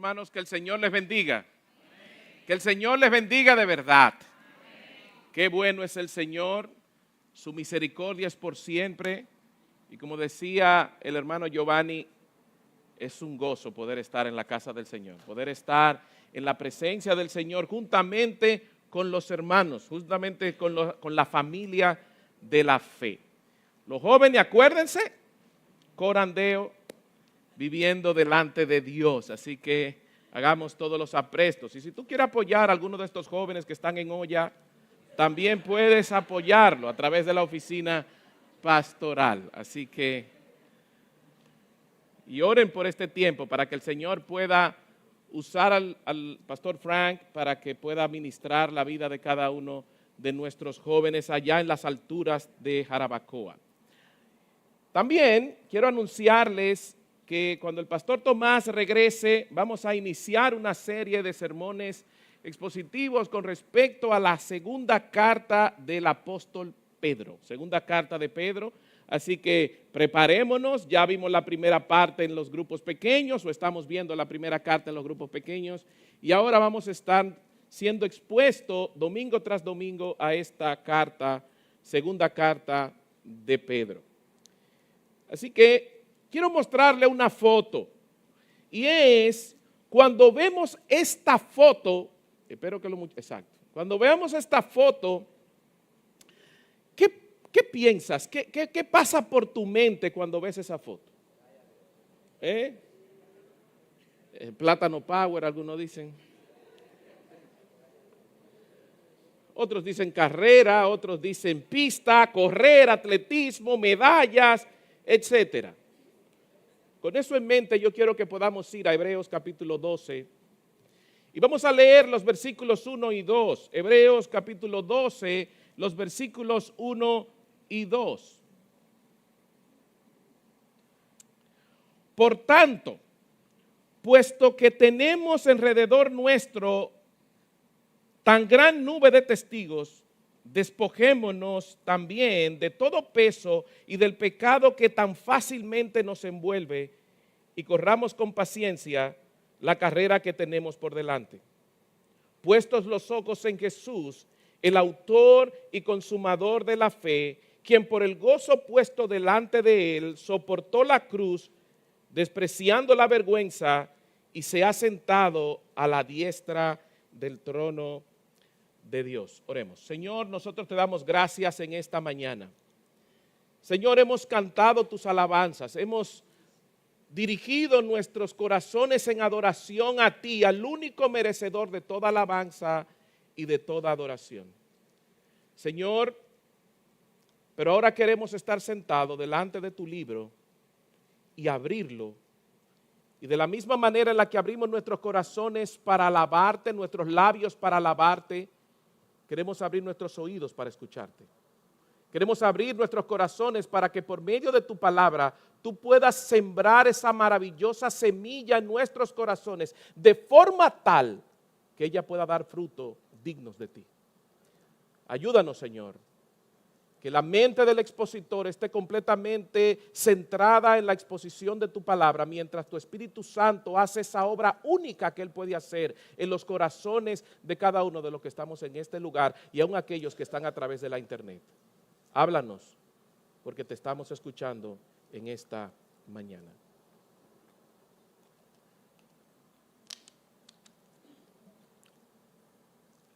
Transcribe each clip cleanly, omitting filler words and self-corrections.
hermanos, que el Señor les bendiga. Que el Señor les bendiga de verdad. Qué bueno es el Señor, su misericordia es por siempre. Y como decía el hermano Giovanni, es un gozo poder estar en la casa del Señor, poder estar en la presencia del Señor juntamente con los hermanos, justamente con la familia de la fe. Los jóvenes, acuérdense, corandeo, viviendo delante de Dios. Así que hagamos todos los aprestos. Y si tú quieres apoyar a alguno de estos jóvenes que están en olla, también puedes apoyarlo a través de la oficina pastoral. Así que, y oren por este tiempo para que el Señor pueda usar al pastor Frank para que pueda ministrar la vida de cada uno de nuestros jóvenes allá en las alturas de Jarabacoa. También quiero anunciarles que cuando el pastor Tomás regrese, vamos a iniciar una serie de sermones expositivos con respecto a la segunda carta del apóstol Pedro, segunda carta de Pedro. Así que preparémonos, ya vimos la primera parte en los grupos pequeños, o estamos viendo la primera carta en los grupos pequeños, y ahora vamos a estar siendo expuestos domingo tras domingo a esta carta, segunda carta de Pedro. Así que quiero mostrarle una foto, y es cuando vemos esta foto, exacto, cuando veamos esta foto, ¿qué piensas? ¿Qué pasa por tu mente cuando ves esa foto? Plátano Power, algunos dicen. Otros dicen carrera, otros dicen pista, correr, atletismo, medallas, etcétera. Con eso en mente yo quiero que podamos ir a Hebreos capítulo 12 y vamos a leer los versículos 1 y 2. Hebreos capítulo 12, los versículos 1 y 2. Por tanto, puesto que tenemos alrededor nuestro tan gran nube de testigos, despojémonos también de todo peso y del pecado que tan fácilmente nos envuelve y corramos con paciencia la carrera que tenemos por delante. Puestos los ojos en Jesús, el autor y consumador de la fe, quien por el gozo puesto delante de él soportó la cruz, despreciando la vergüenza, y se ha sentado a la diestra del trono de Dios. Oremos. Señor, nosotros te damos gracias en esta mañana. Señor, hemos cantado tus alabanzas, hemos dirigido nuestros corazones en adoración a ti, al único merecedor de toda alabanza y de toda adoración. Señor, pero ahora queremos estar sentados delante de tu libro y abrirlo. Y de la misma manera en la que abrimos nuestros corazones para alabarte, nuestros labios para alabarte, queremos abrir nuestros oídos para escucharte. Queremos abrir nuestros corazones para que por medio de tu palabra tú puedas sembrar esa maravillosa semilla en nuestros corazones de forma tal que ella pueda dar fruto dignos de ti. Ayúdanos, Señor, que la mente del expositor esté completamente centrada en la exposición de tu palabra, mientras tu Espíritu Santo hace esa obra única que Él puede hacer en los corazones de cada uno de los que estamos en este lugar y aun aquellos que están a través de la internet. Háblanos, porque te estamos escuchando en esta mañana.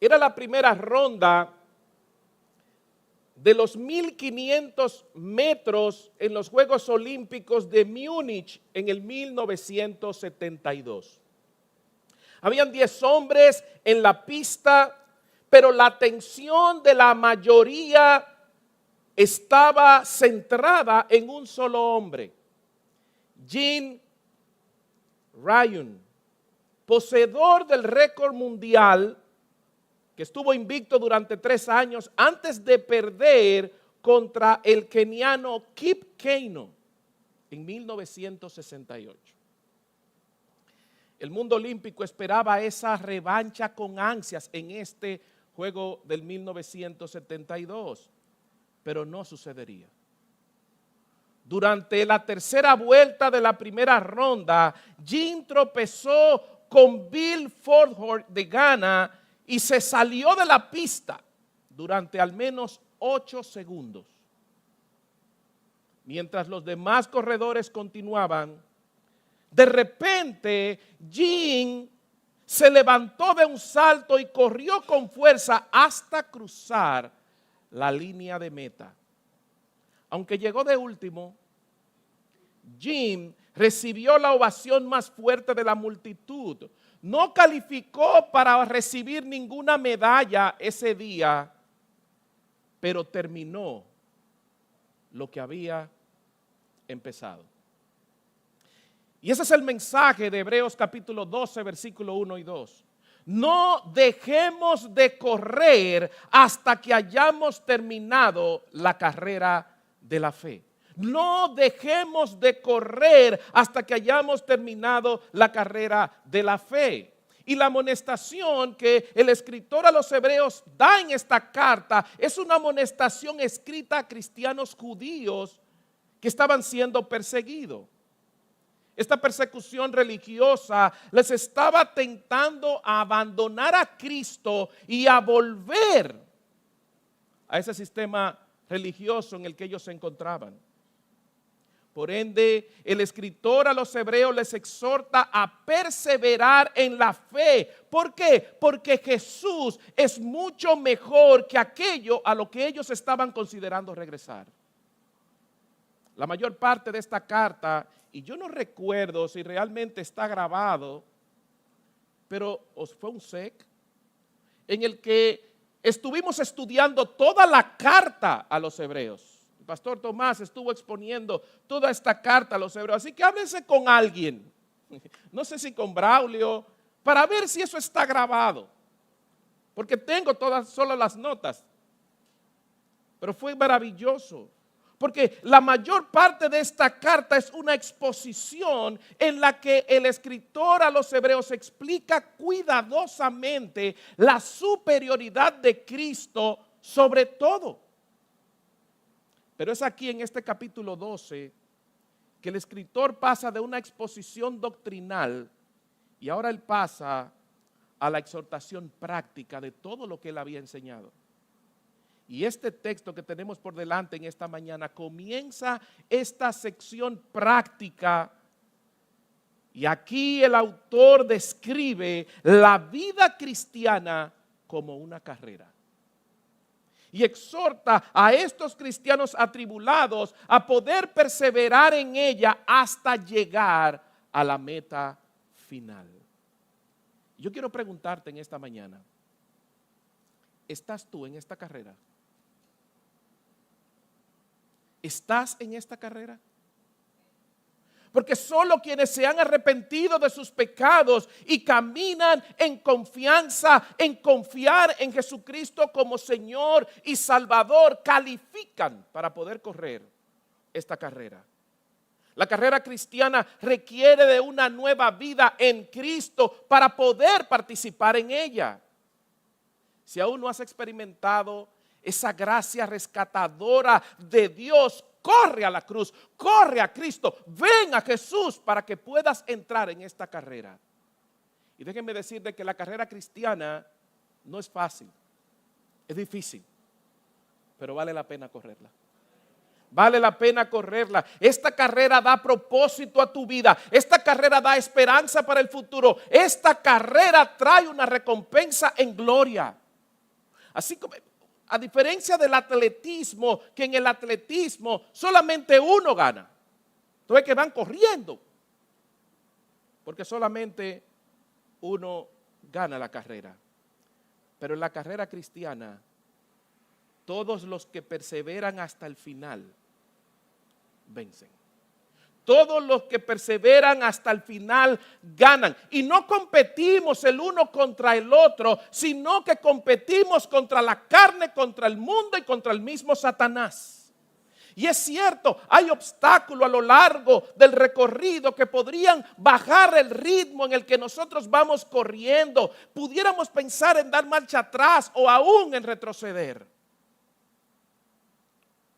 Era la primera ronda de los 1500 metros en los Juegos Olímpicos de Múnich en el 1972. Habían 10 hombres en la pista, pero la atención de la mayoría estaba centrada en un solo hombre, Jean Ryan, poseedor del récord mundial, que estuvo invicto durante 3 años antes de perder contra el keniano Kip Keino en 1968. El mundo olímpico esperaba esa revancha con ansias en este juego del 1972, pero no sucedería. Durante la tercera vuelta de la primera ronda, Jean tropezó con Bill Fordhorn de Ghana y se salió de la pista durante al menos 8 segundos. Mientras los demás corredores continuaban, de repente Jean se levantó de un salto y corrió con fuerza hasta cruzar la línea de meta. Aunque llegó de último, Jean recibió la ovación más fuerte de la multitud. No calificó para recibir ninguna medalla ese día, pero terminó lo que había empezado. Y ese es el mensaje de Hebreos capítulo 12, versículo 1 y 2. No dejemos de correr hasta que hayamos terminado la carrera de la fe. No dejemos de correr hasta que hayamos terminado la carrera de la fe. Y la amonestación que el escritor a los hebreos da en esta carta es una amonestación escrita a cristianos judíos que estaban siendo perseguidos. Esta persecución religiosa les estaba tentando a abandonar a Cristo y a volver a ese sistema religioso en el que ellos se encontraban. Por ende, el escritor a los hebreos les exhorta a perseverar en la fe. ¿Por qué? Porque Jesús es mucho mejor que aquello a lo que ellos estaban considerando regresar. La mayor parte de esta carta, y yo no recuerdo si realmente está grabado, pero fue un SEC, en el que estuvimos estudiando toda la carta a los hebreos. El pastor Tomás estuvo exponiendo toda esta carta a los hebreos. Así que háblense con alguien, no sé si con Braulio, para ver si eso está grabado. Porque tengo todas solo las notas. Pero fue maravilloso. Porque la mayor parte de esta carta es una exposición en la que el escritor a los hebreos explica cuidadosamente la superioridad de Cristo sobre todo. Pero es aquí en este capítulo 12 que el escritor pasa de una exposición doctrinal y ahora él pasa a la exhortación práctica de todo lo que él había enseñado. Y este texto que tenemos por delante en esta mañana comienza esta sección práctica y aquí el autor describe la vida cristiana como una carrera. Y exhorta a estos cristianos atribulados a poder perseverar en ella hasta llegar a la meta final. Yo quiero preguntarte en esta mañana, ¿estás tú en esta carrera? ¿Estás en esta carrera? Porque solo quienes se han arrepentido de sus pecados y caminan en confianza, en confiar en Jesucristo como Señor y Salvador, califican para poder correr esta carrera. La carrera cristiana requiere de una nueva vida en Cristo para poder participar en ella. Si aún no has experimentado esa gracia rescatadora de Dios, corre a la cruz, corre a Cristo, ven a Jesús para que puedas entrar en esta carrera. Y déjenme decirte que la carrera cristiana no es fácil, es difícil, pero vale la pena correrla. Vale la pena correrla. Esta carrera da propósito a tu vida. Esta carrera da esperanza para el futuro. Esta carrera trae una recompensa en gloria. Así como, a diferencia del atletismo, que en el atletismo solamente uno gana. Tú ves que van corriendo, porque solamente uno gana la carrera. Pero en la carrera cristiana, todos los que perseveran hasta el final, vencen. Todos los que perseveran hasta el final ganan. Y no competimos el uno contra el otro, sino que competimos contra la carne, contra el mundo y contra el mismo Satanás. Y es cierto, hay obstáculos a lo largo del recorrido que podrían bajar el ritmo en el que nosotros vamos corriendo. Pudiéramos pensar en dar marcha atrás o aún en retroceder.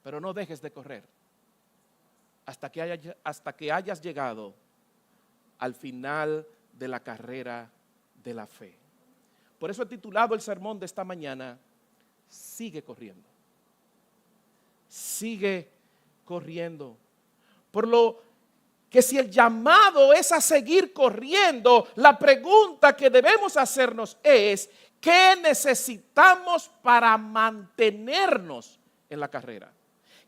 Pero no dejes de correr hasta que hayas llegado al final de la carrera de la fe. Por eso he titulado el sermón de esta mañana, sigue corriendo. Sigue corriendo. Por lo que si el llamado es a seguir corriendo, la pregunta que debemos hacernos es, ¿qué necesitamos para mantenernos en la carrera?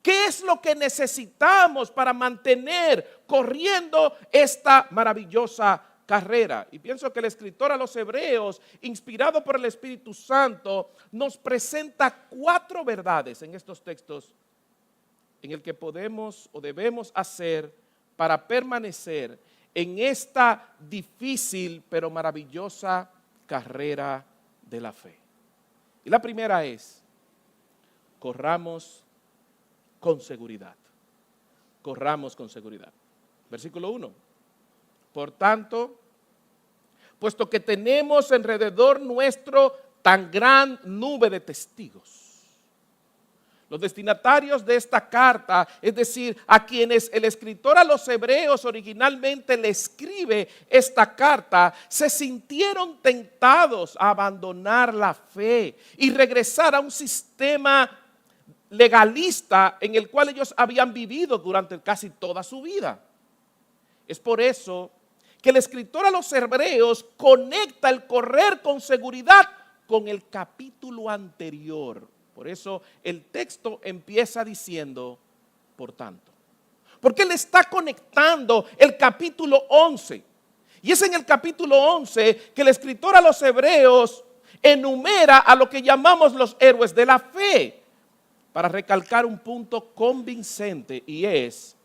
¿Qué es lo que necesitamos para mantener corriendo esta maravillosa carrera? Y pienso que el escritor a los Hebreos, inspirado por el Espíritu Santo, nos presenta 4 verdades en estos textos en el que podemos o debemos hacer para permanecer en esta difícil pero maravillosa carrera de la fe. Y la primera es, corramos con seguridad. Corramos con seguridad. Versículo 1. Por tanto, puesto que tenemos alrededor nuestro tan gran nube de testigos. Los destinatarios de esta carta, es decir, a quienes el escritor a los Hebreos originalmente le escribe esta carta, se sintieron tentados a abandonar la fe y regresar a un sistema legalista en el cual ellos habían vivido durante casi toda su vida. Es por eso que el escritor a los Hebreos conecta el correr con seguridad con el capítulo anterior. Por eso el texto empieza diciendo, por tanto. Porque él está conectando el capítulo 11. Y es en el capítulo 11 que el escritor a los Hebreos enumera a lo que llamamos los héroes de la fe, para recalcar un punto convincente, y es,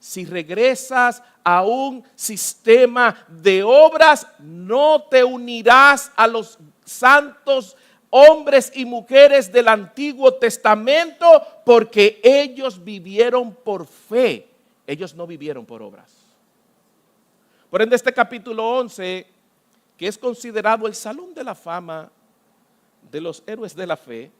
si regresas a un sistema de obras, no te unirás a los santos hombres y mujeres del Antiguo Testamento, porque ellos vivieron por fe, ellos no vivieron por obras. Por ende, este capítulo 11, que es considerado el salón de la fama de los héroes de la fe,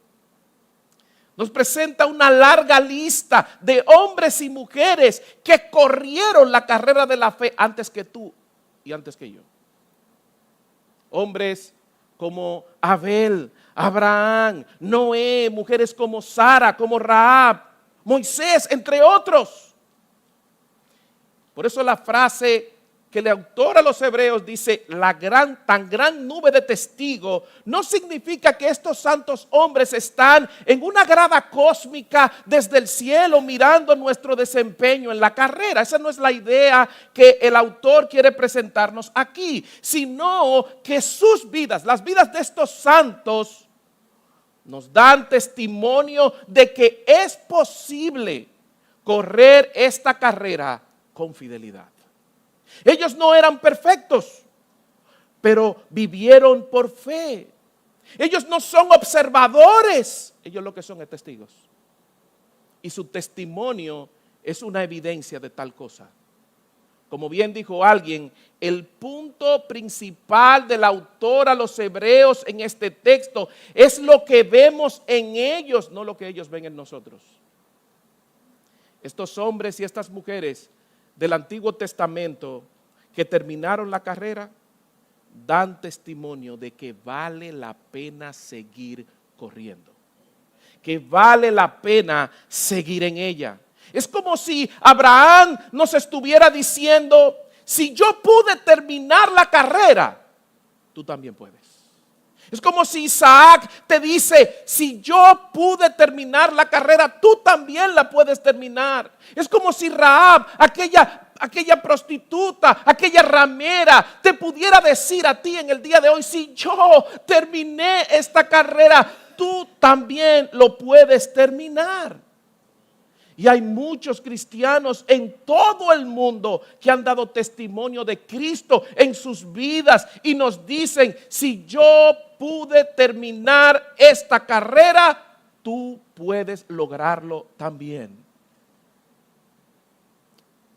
nos presenta una larga lista de hombres y mujeres que corrieron la carrera de la fe antes que tú y antes que yo. Hombres como Abel, Abraham, Noé, mujeres como Sara, como Rahab, Moisés, entre otros. Por eso la frase que el autor a los Hebreos dice, tan gran nube de testigos, no significa que estos santos hombres están en una grada cósmica desde el cielo mirando nuestro desempeño en la carrera. Esa no es la idea que el autor quiere presentarnos aquí, sino que sus vidas, las vidas de estos santos, nos dan testimonio de que es posible correr esta carrera con fidelidad. Ellos no eran perfectos, pero vivieron por fe. Ellos no son observadores, ellos lo que son es testigos. Y su testimonio es una evidencia de tal cosa. Como bien dijo alguien, el punto principal del autor a los Hebreos en este texto es lo que vemos en ellos, no lo que ellos ven en nosotros. Estos hombres y estas mujeres del Antiguo Testamento que terminaron la carrera dan testimonio de que vale la pena seguir corriendo, que vale la pena seguir en ella. Es como si Abraham nos estuviera diciendo, si yo pude terminar la carrera, tú también puedes. Es como si Isaac te dice, si yo pude terminar la carrera, tú también la puedes terminar. Es como si Rahab, aquella prostituta, aquella ramera, te pudiera decir a ti en el día de hoy, si yo terminé esta carrera, tú también lo puedes terminar. Y hay muchos cristianos en todo el mundo que han dado testimonio de Cristo en sus vidas y nos dicen, si yo pude terminar esta carrera, tú puedes lograrlo también.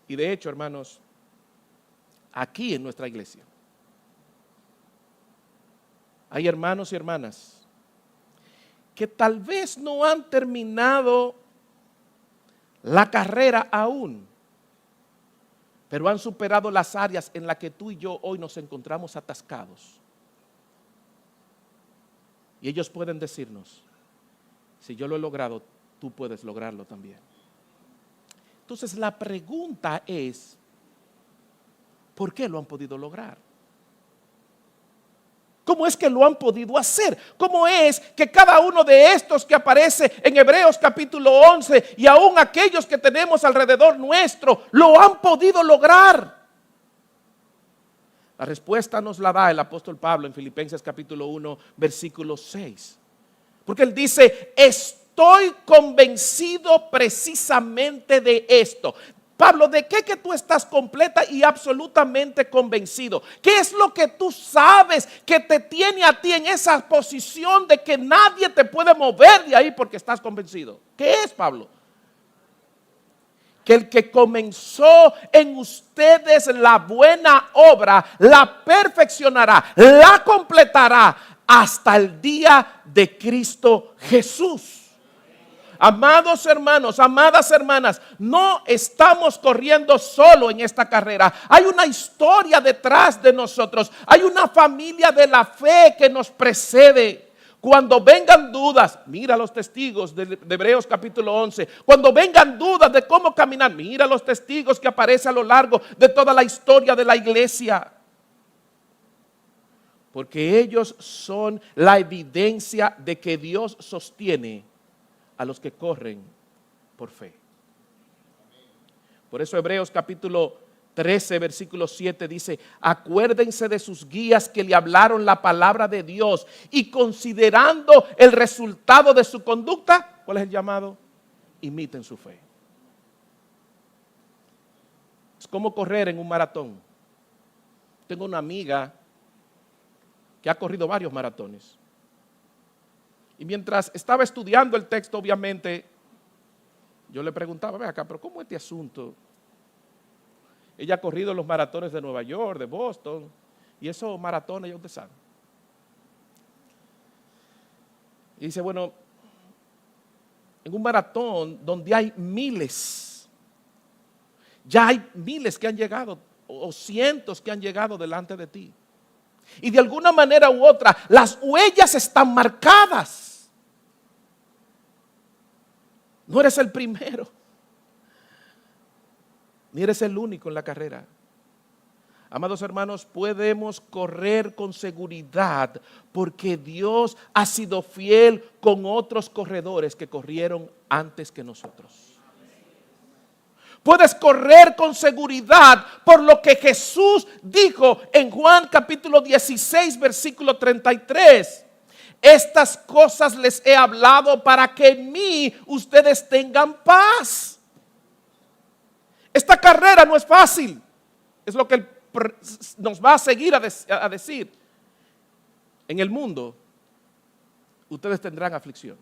Y de hecho, hermanos, aquí en nuestra iglesia hay hermanos y hermanas que tal vez no han terminado la carrera aún, pero han superado las áreas en las que tú y yo hoy nos encontramos atascados. Y ellos pueden decirnos, si yo lo he logrado, tú puedes lograrlo también. Entonces la pregunta es, ¿por qué lo han podido lograr? ¿Cómo es que lo han podido hacer? ¿Cómo es que cada uno de estos que aparece en Hebreos capítulo 11 y aún aquellos que tenemos alrededor nuestro lo han podido lograr? La respuesta nos la da el apóstol Pablo en Filipenses capítulo 1 versículo 6. Porque él dice, estoy convencido precisamente de esto. Pablo, ¿de qué que tú estás completa y absolutamente convencido? ¿Qué es lo que tú sabes que te tiene a ti en esa posición de que nadie te puede mover de ahí porque estás convencido? ¿Qué es, Pablo? Que el que comenzó en ustedes la buena obra, la perfeccionará, la completará hasta el día de Cristo Jesús. Amados hermanos, amadas hermanas, no estamos corriendo solo en esta carrera. Hay una historia detrás de nosotros. Hay una familia de la fe que nos precede. Cuando vengan dudas, mira los testigos de Hebreos capítulo 11. Cuando vengan dudas de cómo caminar, mira los testigos que aparecen a lo largo de toda la historia de la iglesia. Porque ellos son la evidencia de que Dios sostiene a los que corren por fe. Por eso Hebreos capítulo 13 versículo 7 dice, acuérdense de sus guías que le hablaron la palabra de Dios y considerando el resultado de su conducta, ¿cuál es el llamado? Imiten su fe. Es como correr en un maratón. Tengo una amiga que ha corrido varios maratones. Y mientras estaba estudiando el texto, obviamente, yo le preguntaba, ve acá, pero ¿cómo es este asunto? Ella ha corrido los maratones de Nueva York, de Boston, y esos maratones ya ustedes saben. Y dice, bueno, en un maratón donde hay miles, ya hay miles que han llegado, o cientos que han llegado delante de ti. Y de alguna manera u otra, las huellas están marcadas. No eres el primero, ni eres el único en la carrera. Amados hermanos, podemos correr con seguridad porque Dios ha sido fiel con otros corredores que corrieron antes que nosotros. Puedes correr con seguridad por lo que Jesús dijo en Juan capítulo 16 versículo 33. Estas cosas les he hablado para que en mí ustedes tengan paz. Esta carrera no es fácil. Es lo que Él nos va a seguir a decir. En el mundo, ustedes tendrán aflicción.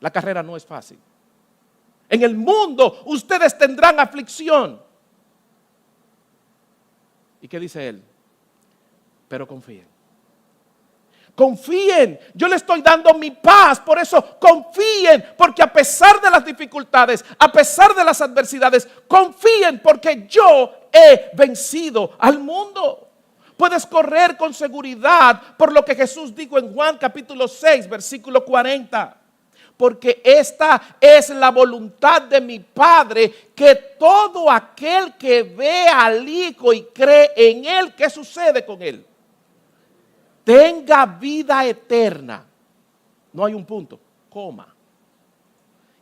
La carrera no es fácil. En el mundo, ustedes tendrán aflicción. ¿Y qué dice Él? Pero confíen. Confíen, yo le estoy dando mi paz, por eso confíen, porque a pesar de las dificultades, a pesar de las adversidades, confíen porque yo he vencido al mundo. Puedes correr con seguridad por lo que Jesús dijo en Juan capítulo 6, versículo 40. Porque esta es la voluntad de mi Padre, que todo aquel que ve al Hijo y cree en Él, ¿qué sucede con Él? Tenga vida eterna. No hay un punto, coma.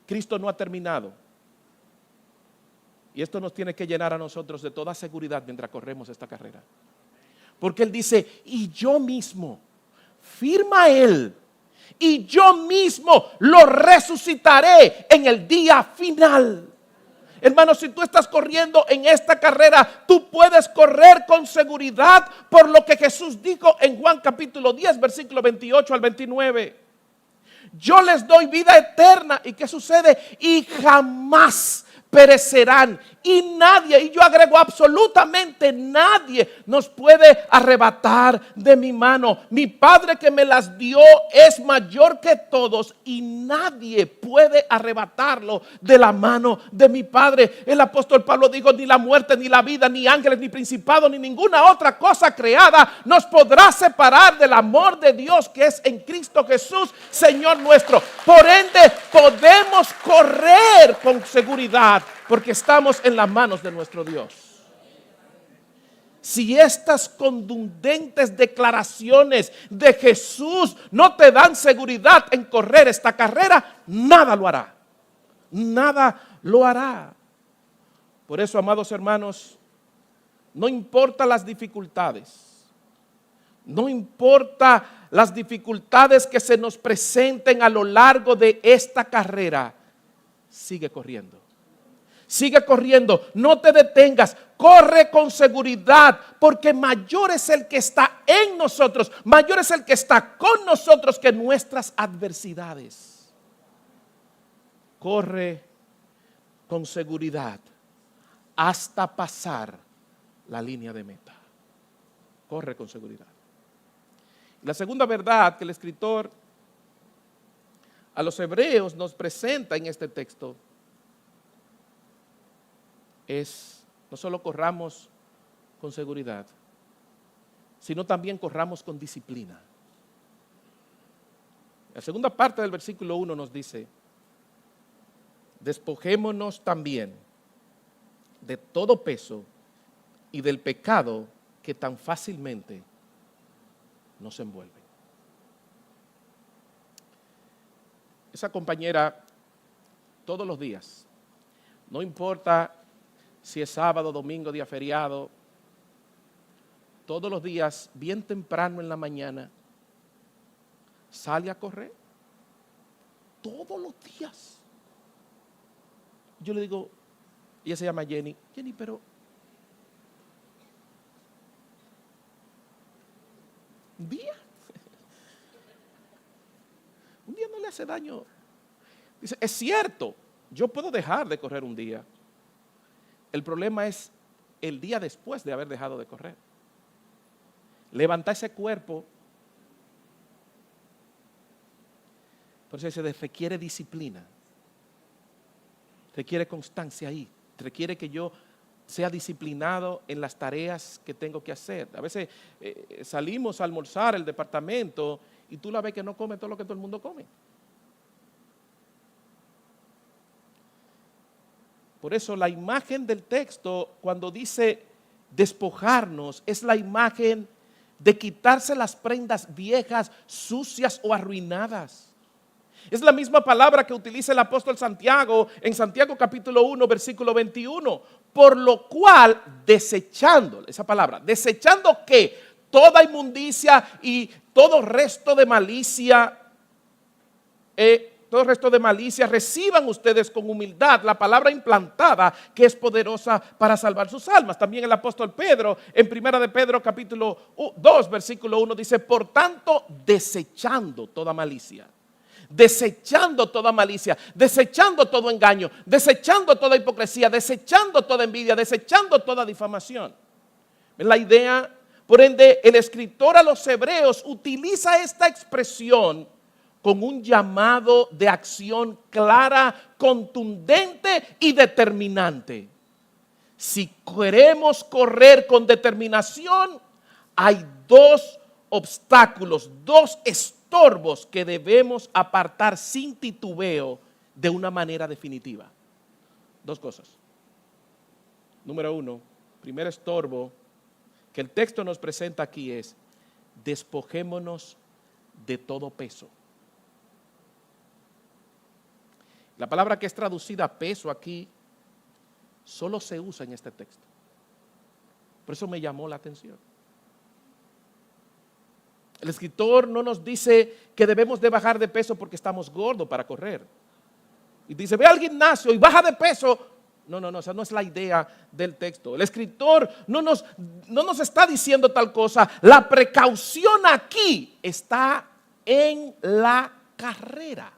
Cristo no ha terminado. Y esto nos tiene que llenar a nosotros de toda seguridad mientras corremos esta carrera. Porque Él dice, y yo mismo, firma Él, y yo mismo lo resucitaré en el día final. Hermano, si tú estás corriendo en esta carrera, tú puedes correr con seguridad por lo que Jesús dijo en Juan capítulo 10, versículo 28 al 29. Yo les doy vida eterna. ¿Y qué sucede? Y jamás perecerán y nadie, y yo agrego absolutamente nadie, nos puede arrebatar de mi mano. Mi Padre que me las dio es mayor que todos y nadie puede arrebatarlo de la mano de mi Padre. El apóstol Pablo dijo: ni la muerte, ni la vida, ni ángeles, ni principado, ni ninguna otra cosa creada nos podrá separar del amor de Dios que es en Cristo Jesús, Señor nuestro. Por ende, podemos correr con seguridad porque estamos en las manos de nuestro Dios. Si estas contundentes declaraciones de Jesús no te dan seguridad en correr esta carrera, nada lo hará. Nada lo hará. Por eso, amados hermanos, no importa las dificultades, no importa las dificultades que se nos presenten a lo largo de esta carrera, sigue corriendo. Sigue corriendo, no te detengas, corre con seguridad, porque mayor es el que está en nosotros, mayor es el que está con nosotros que nuestras adversidades. Corre con seguridad hasta pasar la línea de meta. Corre con seguridad. La segunda verdad que el escritor a los hebreos nos presenta en este texto es: no solo corramos con seguridad, sino también corramos con disciplina. La segunda parte del versículo 1 nos dice: despojémonos también de todo peso y del pecado que tan fácilmente nos envuelve. Esa compañera, todos los días, no importa si es sábado, domingo, día feriado, todos los días, bien temprano en la mañana, sale a correr. Todos los días. Yo le digo, ella se llama Jenny, pero un día no le hace daño. Dice, es cierto, yo puedo dejar de correr un día. El problema es el día después de haber dejado de correr. Levantar ese cuerpo. Por eso se requiere disciplina. Requiere constancia ahí. Requiere que yo sea disciplinado en las tareas que tengo que hacer. A veces salimos a almorzar el departamento y tú la ves que no come todo lo que todo el mundo come. Por eso la imagen del texto cuando dice despojarnos es la imagen de quitarse las prendas viejas, sucias o arruinadas. Es la misma palabra que utiliza el apóstol Santiago en Santiago capítulo 1 versículo 21. Por lo cual desechando, esa palabra, desechando ¿qué? Toda inmundicia y todo resto de malicia, reciban ustedes con humildad la palabra implantada que es poderosa para salvar sus almas. También el apóstol Pedro en primera de Pedro capítulo 2 versículo 1 dice: por tanto, desechando toda malicia, desechando todo engaño, desechando toda hipocresía, desechando toda envidia, desechando toda difamación. ¿Ven la idea? Por ende, el escritor a los hebreos utiliza esta expresión con un llamado de acción clara, contundente y determinante. Si queremos correr con determinación, hay dos obstáculos, dos estorbos que debemos apartar sin titubeo de una manera definitiva. Dos cosas. Número uno, primer estorbo que el texto nos presenta aquí es: despojémonos de todo peso. La palabra que es traducida peso aquí solo se usa en este texto. Por eso me llamó la atención. El escritor no nos dice que debemos de bajar de peso porque estamos gordos para correr. Y dice, ve al gimnasio y baja de peso. No, esa no es la idea del texto. El escritor no nos está diciendo tal cosa. La precaución aquí está en la carrera,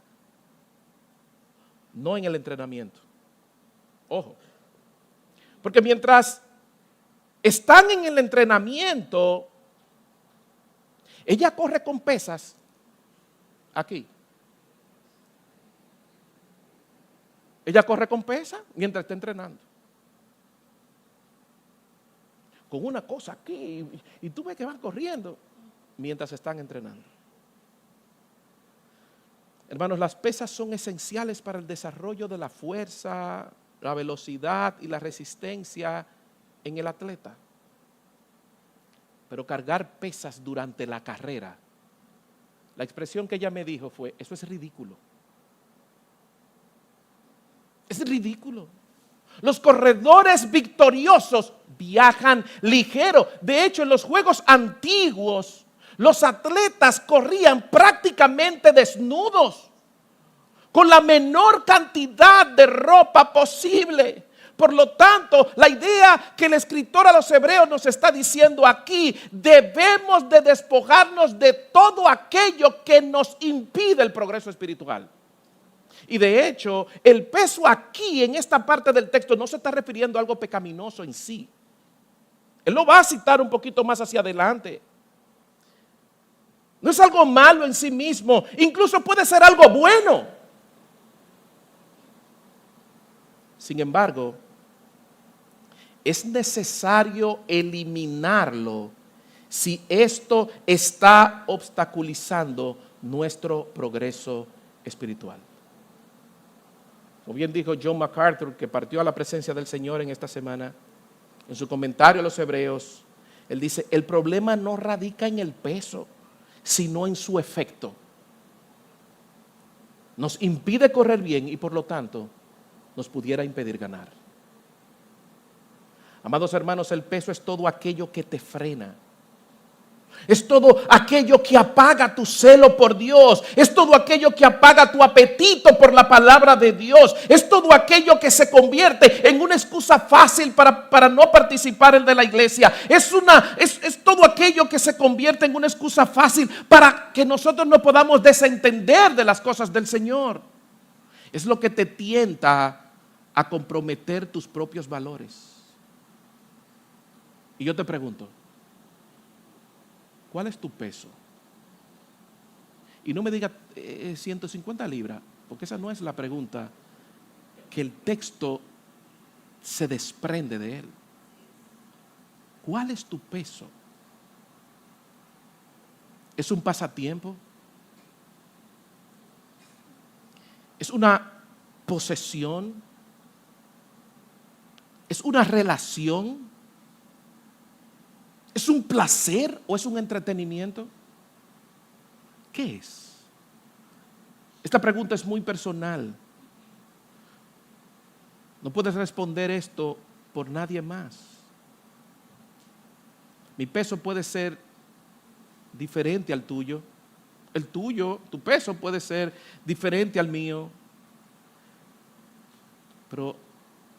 no en el entrenamiento. Ojo. Porque mientras están en el entrenamiento, ella corre con pesas aquí. Ella corre con pesas mientras está entrenando. Con una cosa aquí. Y tú ves que van corriendo mientras están entrenando. Hermanos, las pesas son esenciales para el desarrollo de la fuerza, la velocidad y la resistencia en el atleta. Pero cargar pesas durante la carrera, la expresión que ella me dijo fue, eso es ridículo. Es ridículo. Los corredores victoriosos viajan ligero. De hecho, en los juegos antiguos, los atletas corrían prácticamente desnudos, con la menor cantidad de ropa posible. Por lo tanto, la idea que el escritor a los hebreos nos está diciendo aquí, debemos de despojarnos de todo aquello que nos impide el progreso espiritual. Y de hecho, el peso aquí en esta parte del texto no se está refiriendo a algo pecaminoso en sí. Él lo va a citar un poquito más hacia adelante. No es algo malo en sí mismo, incluso puede ser algo bueno. Sin embargo, es necesario eliminarlo si esto está obstaculizando nuestro progreso espiritual. Como bien dijo John MacArthur, que partió a la presencia del Señor en esta semana, en su comentario a los Hebreos, él dice, el problema no radica en el peso, sino en su efecto. Nos impide correr bien y por lo tanto nos pudiera impedir ganar. Amados hermanos, el peso es todo aquello que te frena. Es todo aquello que apaga tu celo por Dios. Es todo aquello que apaga tu apetito por la palabra de Dios. Es todo aquello que se convierte en una excusa fácil para no participar de la iglesia. Es todo aquello que se convierte en una excusa fácil para que nosotros no podamos desentender de las cosas del Señor. Es lo que te tienta a comprometer tus propios valores. Y yo te pregunto, ¿cuál es tu peso? Y no me diga 150 libras, porque esa no es la pregunta que el texto se desprende de él. ¿Cuál es tu peso? ¿Es un pasatiempo? ¿Es una posesión? ¿Es una relación? ¿Es un placer o es un entretenimiento? ¿Qué es? Esta pregunta es muy personal. No puedes responder esto por nadie más. Mi peso puede ser diferente al tuyo. El tuyo, tu peso puede ser diferente al mío. Pero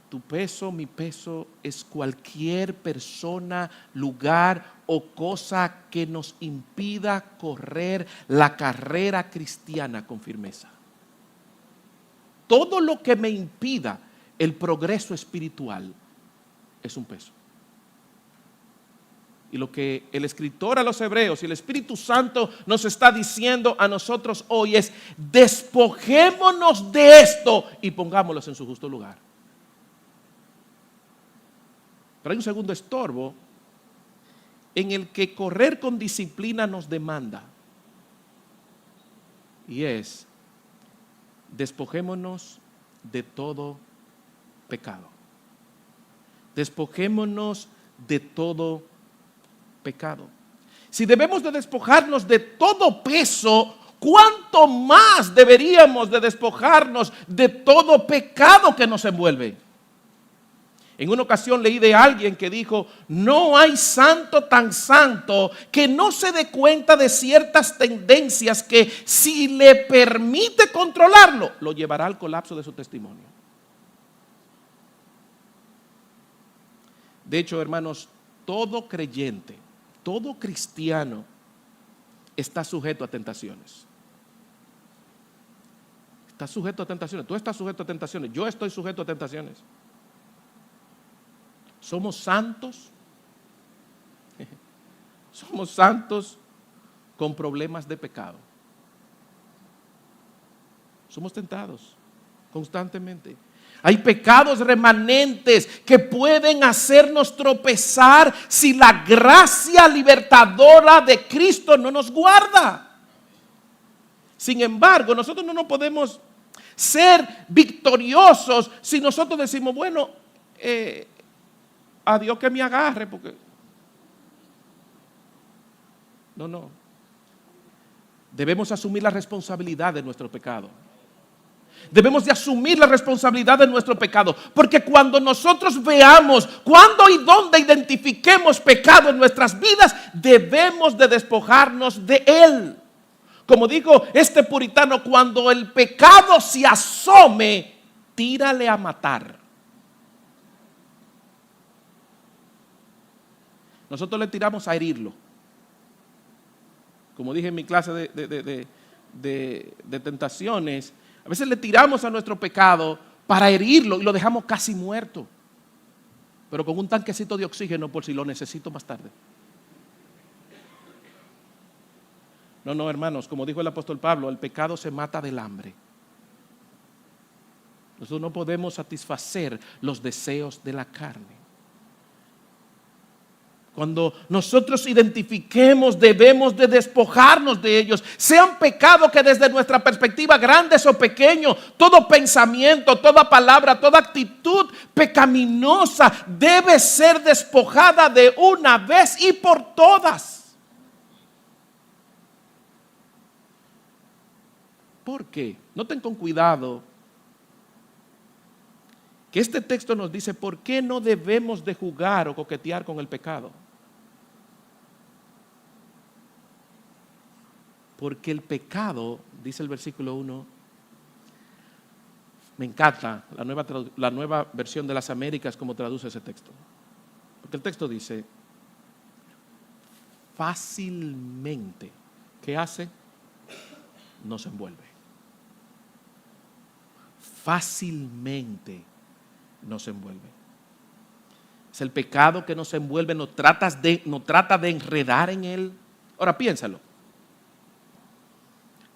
tu peso, mi peso, es cualquier persona, lugar o cosa que nos impida correr la carrera cristiana con firmeza. Todo lo que me impida el progreso espiritual es un peso. Y lo que el escritor a los Hebreos y el Espíritu Santo nos está diciendo a nosotros hoy es: despojémonos de esto y pongámoslos en su justo lugar. Pero hay un segundo estorbo en el que correr con disciplina nos demanda. Y es, despojémonos de todo pecado. Despojémonos de todo pecado. Si debemos de despojarnos de todo peso, ¿cuánto más deberíamos de despojarnos de todo pecado que nos envuelve? En una ocasión leí de alguien que dijo, no hay santo tan santo que no se dé cuenta de ciertas tendencias que si le permite controlarlo, lo llevará al colapso de su testimonio. De hecho, hermanos, todo creyente, todo cristiano está sujeto a tentaciones. Está sujeto a tentaciones. Tú estás sujeto a tentaciones. Yo estoy sujeto a tentaciones. somos santos. Somos santos con problemas de pecado. Somos tentados constantemente. Hay pecados remanentes que pueden hacernos tropezar si la gracia libertadora de Cristo no nos guarda. Sin embargo, nosotros no nos podemos ser victoriosos si nosotros decimos, bueno, a Dios que me agarre, porque no. Debemos asumir la responsabilidad de nuestro pecado. Debemos de asumir la responsabilidad de nuestro pecado, porque cuando nosotros veamos, cuando y dónde identifiquemos pecado en nuestras vidas, debemos de despojarnos de él. Como dijo este puritano, cuando el pecado se asome, tírale a matar. Nosotros le tiramos a herirlo. Como dije en mi clase de tentaciones, a veces le tiramos a nuestro pecado para herirlo y lo dejamos casi muerto, pero con un tanquecito de oxígeno por si lo necesito más tarde. No, hermanos, como dijo el apóstol Pablo, el pecado se mata del hambre. Nosotros no podemos satisfacer los deseos de la carne. Cuando nosotros identifiquemos, debemos de despojarnos de ellos. Sean pecados que desde nuestra perspectiva, grandes o pequeños, todo pensamiento, toda palabra, toda actitud pecaminosa debe ser despojada de una vez y por todas. ¿Por qué? Noten con cuidado que este texto nos dice por qué no debemos de jugar o coquetear con el pecado. Porque el pecado, dice el versículo 1, me encanta la nueva versión de las Américas como traduce ese texto. Porque el texto dice, fácilmente, ¿qué hace? Nos envuelve. Fácilmente nos envuelve. Es el pecado que nos envuelve, nos trata de enredar en él. Ahora piénsalo.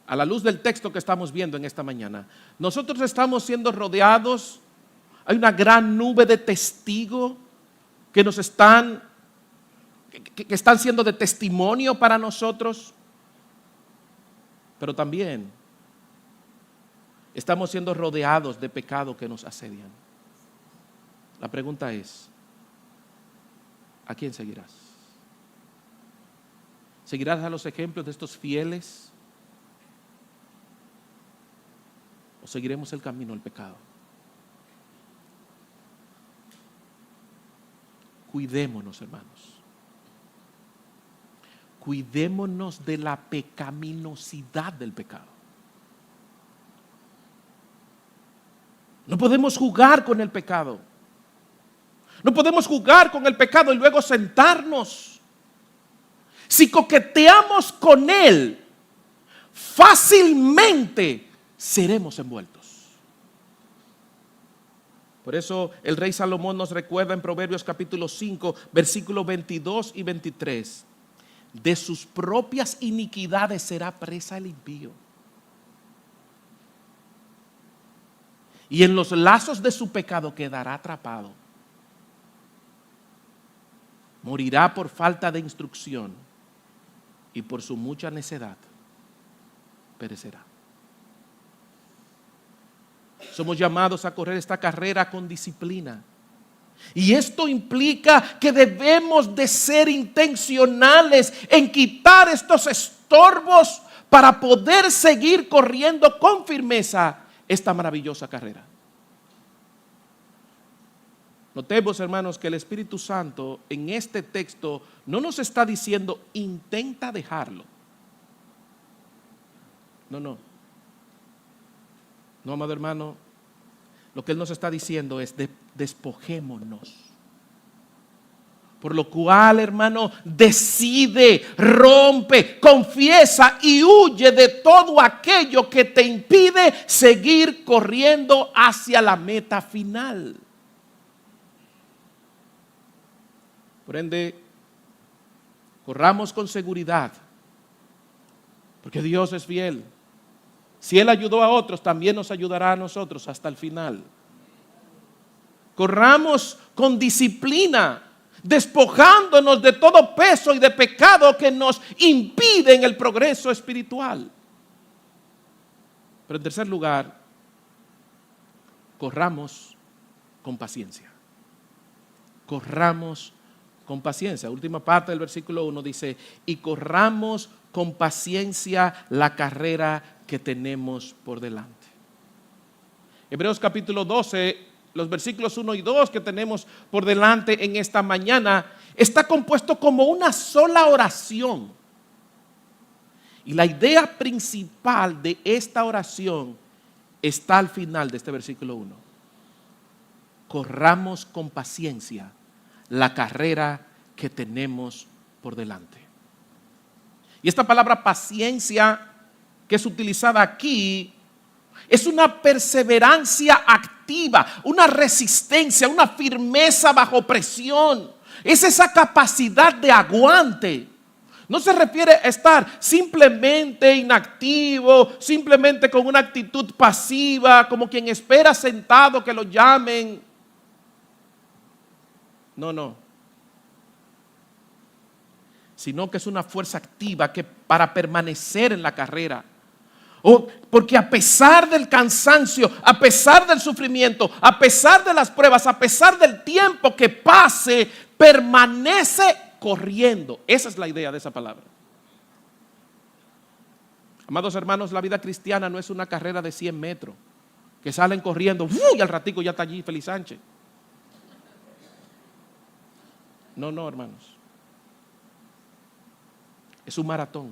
A la luz del texto que estamos viendo en esta mañana, nosotros estamos siendo rodeados, hay una gran nube de testigos que nos están siendo de testimonio para nosotros, pero también estamos siendo rodeados de pecado que nos asedian. La pregunta es, ¿a quién seguirás? ¿Seguirás a los ejemplos de estos fieles? ¿O seguiremos el camino del pecado? Cuidémonos, hermanos. Cuidémonos de la pecaminosidad del pecado. No podemos jugar con el pecado. No podemos jugar con el pecado y luego sentarnos. Si coqueteamos con él, fácilmente seremos envueltos. Por eso el rey Salomón nos recuerda en Proverbios capítulo 5, versículos 22 y 23. De sus propias iniquidades será presa el impío, y en los lazos de su pecado quedará atrapado. Morirá por falta de instrucción, y por su mucha necedad perecerá. Somos llamados a correr esta carrera con disciplina. Y esto implica que debemos de ser intencionales en quitar estos estorbos para poder seguir corriendo con firmeza esta maravillosa carrera. Notemos, hermanos, que el Espíritu Santo en este texto no nos está diciendo intenta dejarlo. No, amado hermano, lo que Él nos está diciendo es despojémonos. Por lo cual, hermano, decide, rompe, confiesa y huye de todo aquello que te impide seguir corriendo hacia la meta final. Por ende, corramos con seguridad, porque Dios es fiel. Si Él ayudó a otros, también nos ayudará a nosotros hasta el final. Corramos con disciplina, despojándonos de todo peso y de pecado que nos impiden el progreso espiritual. Pero en tercer lugar, corramos con paciencia. Corramos con paciencia. Última parte del versículo 1 dice, y corramos con paciencia la carrera que tenemos por delante. Hebreos capítulo 12, los versículos 1 y 2 que tenemos por delante en esta mañana, está compuesto como una sola oración. Y la idea principal de esta oración está al final de este versículo 1. Corramos con paciencia la carrera que tenemos por delante. Y esta palabra paciencia que es utilizada aquí es una perseverancia activa, una resistencia, una firmeza bajo presión. Es esa capacidad de aguante. No se refiere a estar simplemente inactivo, simplemente con una actitud pasiva, como quien espera sentado que lo llamen. No. Sino que es una fuerza activa que para permanecer en la carrera. Porque a pesar del cansancio, a pesar del sufrimiento, a pesar de las pruebas, a pesar del tiempo que pase, permanece corriendo. Esa es la idea de esa palabra. Amados hermanos, la vida cristiana no es una carrera de 100 metros que salen corriendo y al ratico ya está allí Félix Sánchez. No, hermanos. Es un maratón.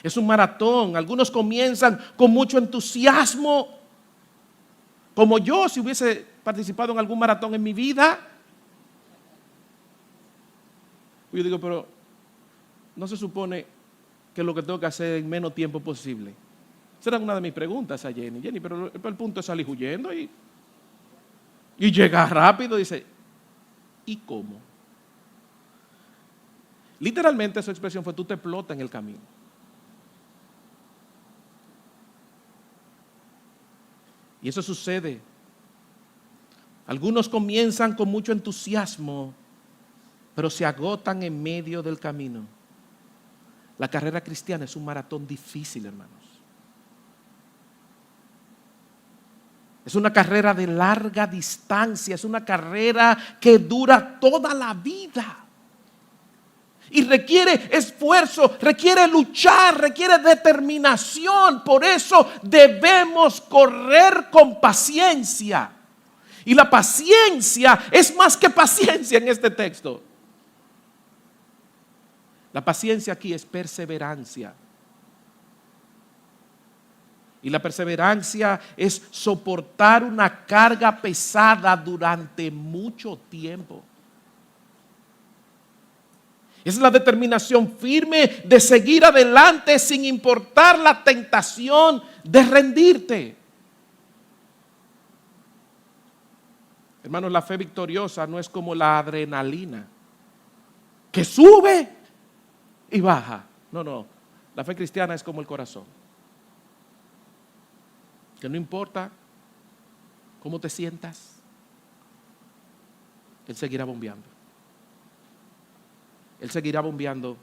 Es un maratón. Algunos comienzan con mucho entusiasmo, como yo, si hubiese participado en algún maratón en mi vida. Yo digo, pero no se supone que lo que tengo que hacer en menos tiempo posible. Esa era una de mis preguntas a Jenny. Jenny, pero el punto es salir huyendo y llegar rápido. Dice, ¿y cómo? Literalmente su expresión fue, tú te explotas en el camino. Y eso sucede. Algunos comienzan con mucho entusiasmo, pero se agotan en medio del camino. La carrera cristiana es un maratón difícil, hermanos. Es una carrera de larga distancia, es una carrera que dura toda la vida. Y requiere esfuerzo, requiere luchar, requiere determinación. Por eso debemos correr con paciencia. Y la paciencia es más que paciencia en este texto. La paciencia aquí es perseverancia. Y la perseverancia es soportar una carga pesada durante mucho tiempo. Es la determinación firme de seguir adelante sin importar la tentación de rendirte. Hermanos, la fe victoriosa no es como la adrenalina, que sube y baja. No. La fe cristiana es como el corazón, que no importa cómo te sientas, Él seguirá bombeando. Él seguirá bombeando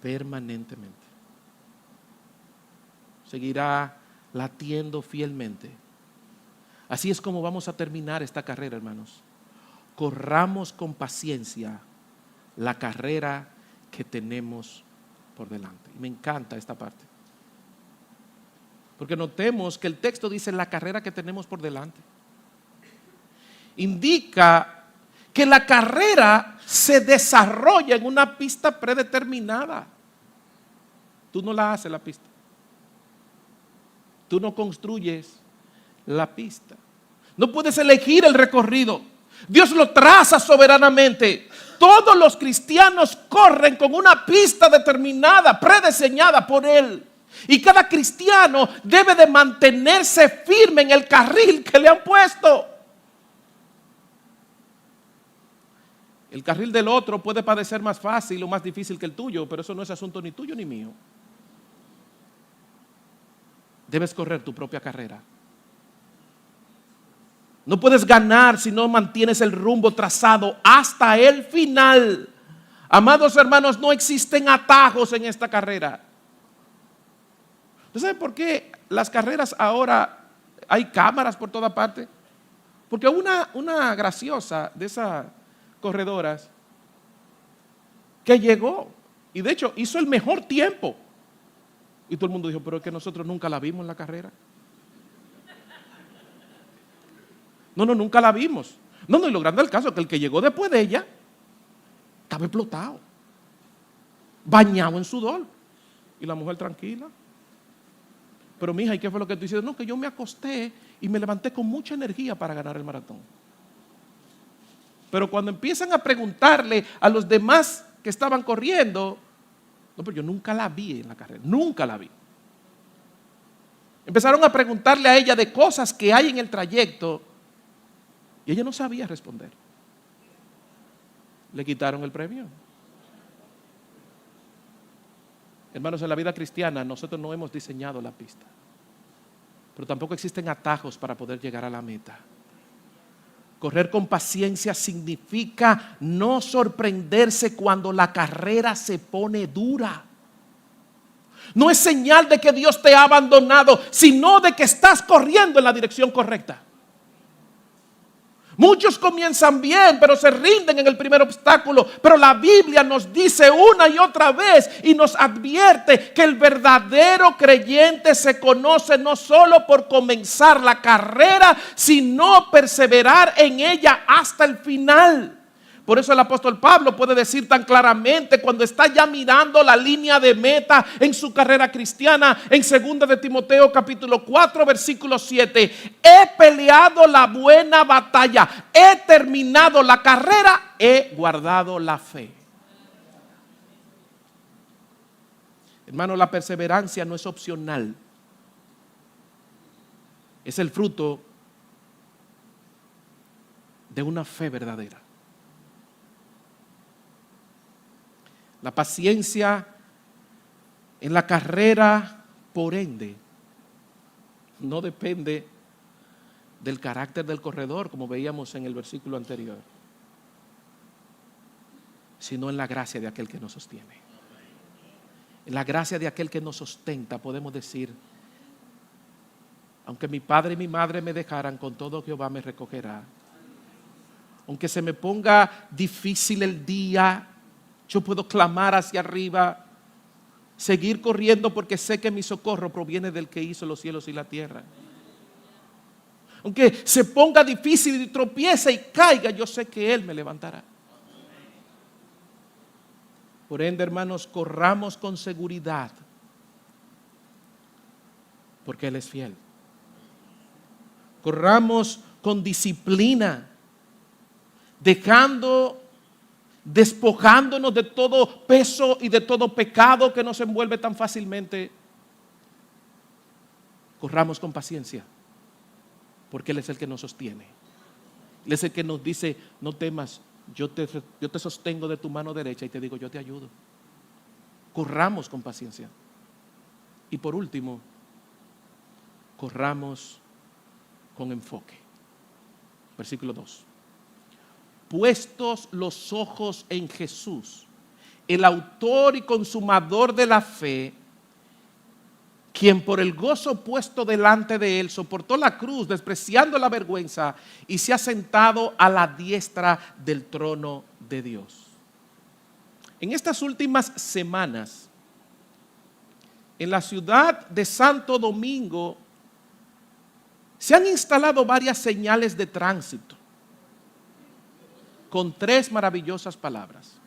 permanentemente. Seguirá latiendo fielmente. Así es como vamos a terminar esta carrera, hermanos. Corramos con paciencia la carrera que tenemos por delante. Y me encanta esta parte. Porque notemos que el texto dice la carrera que tenemos por delante. Indica que la carrera se desarrolla en una pista predeterminada. Tú no la haces la pista. Tú no construyes la pista. No puedes elegir el recorrido. Dios lo traza soberanamente. Todos los cristianos corren con una pista determinada, prediseñada por Él. Y cada cristiano debe de mantenerse firme en el carril que le han puesto. El carril del otro puede parecer más fácil o más difícil que el tuyo, pero eso no es asunto ni tuyo ni mío. Debes correr tu propia carrera. No puedes ganar si no mantienes el rumbo trazado hasta el final. Amados hermanos, no existen atajos en esta carrera. ¿Usted sabe por qué las carreras ahora hay cámaras por toda parte? Porque una graciosa de esas corredoras que llegó y de hecho hizo el mejor tiempo. Y todo el mundo dijo, pero es que nosotros nunca la vimos en la carrera. No, nunca la vimos. No, y lo grande del caso es que el que llegó después de ella estaba explotado, bañado en sudor. Y la mujer tranquila. Pero mija, ¿y qué fue lo que tú hiciste? No, que yo me acosté y me levanté con mucha energía para ganar el maratón. Pero cuando empiezan a preguntarle a los demás que estaban corriendo, no, pero yo nunca la vi en la carrera, nunca la vi. Empezaron a preguntarle a ella de cosas que hay en el trayecto y ella no sabía responder. Le quitaron el premio. Hermanos, en la vida cristiana nosotros no hemos diseñado la pista, pero tampoco existen atajos para poder llegar a la meta. Correr con paciencia significa no sorprenderse cuando la carrera se pone dura. No es señal de que Dios te ha abandonado, sino de que estás corriendo en la dirección correcta. Muchos comienzan bien, pero se rinden en el primer obstáculo. Pero la Biblia nos dice una y otra vez y nos advierte que el verdadero creyente se conoce no solo por comenzar la carrera, sino perseverar en ella hasta el final. Por eso el apóstol Pablo puede decir tan claramente cuando está ya mirando la línea de meta en su carrera cristiana en 2 de Timoteo capítulo 4 versículo 7. He peleado la buena batalla, he terminado la carrera, he guardado la fe. Hermano, la perseverancia no es opcional. Es el fruto de una fe verdadera. La paciencia en la carrera, por ende, no depende del carácter del corredor, como veíamos en el versículo anterior, sino en la gracia de aquel que nos sostiene. En la gracia de aquel que nos sustenta podemos decir, aunque mi padre y mi madre me dejaran, con todo Jehová me recogerá. Aunque se me ponga difícil el día, yo puedo clamar hacia arriba, seguir corriendo porque sé que mi socorro proviene del que hizo los cielos y la tierra. Aunque se ponga difícil y tropiece y caiga, yo sé que Él me levantará. Por ende, hermanos, corramos con seguridad porque Él es fiel. Corramos con disciplina, despojándonos de todo peso y de todo pecado que nos envuelve tan fácilmente. Corramos con paciencia, porque Él es el que nos sostiene. Él es el que nos dice, no temas, yo te sostengo de tu mano derecha y te digo, yo te ayudo. Corramos con paciencia. Y por último, corramos con enfoque. Versículo 2. Puestos los ojos en Jesús, el autor y consumador de la fe, quien por el gozo puesto delante de él soportó la cruz, despreciando la vergüenza, y se ha sentado a la diestra del trono de Dios. En estas últimas semanas, en la ciudad de Santo Domingo, se han instalado varias señales de tránsito con 3 maravillosas palabras: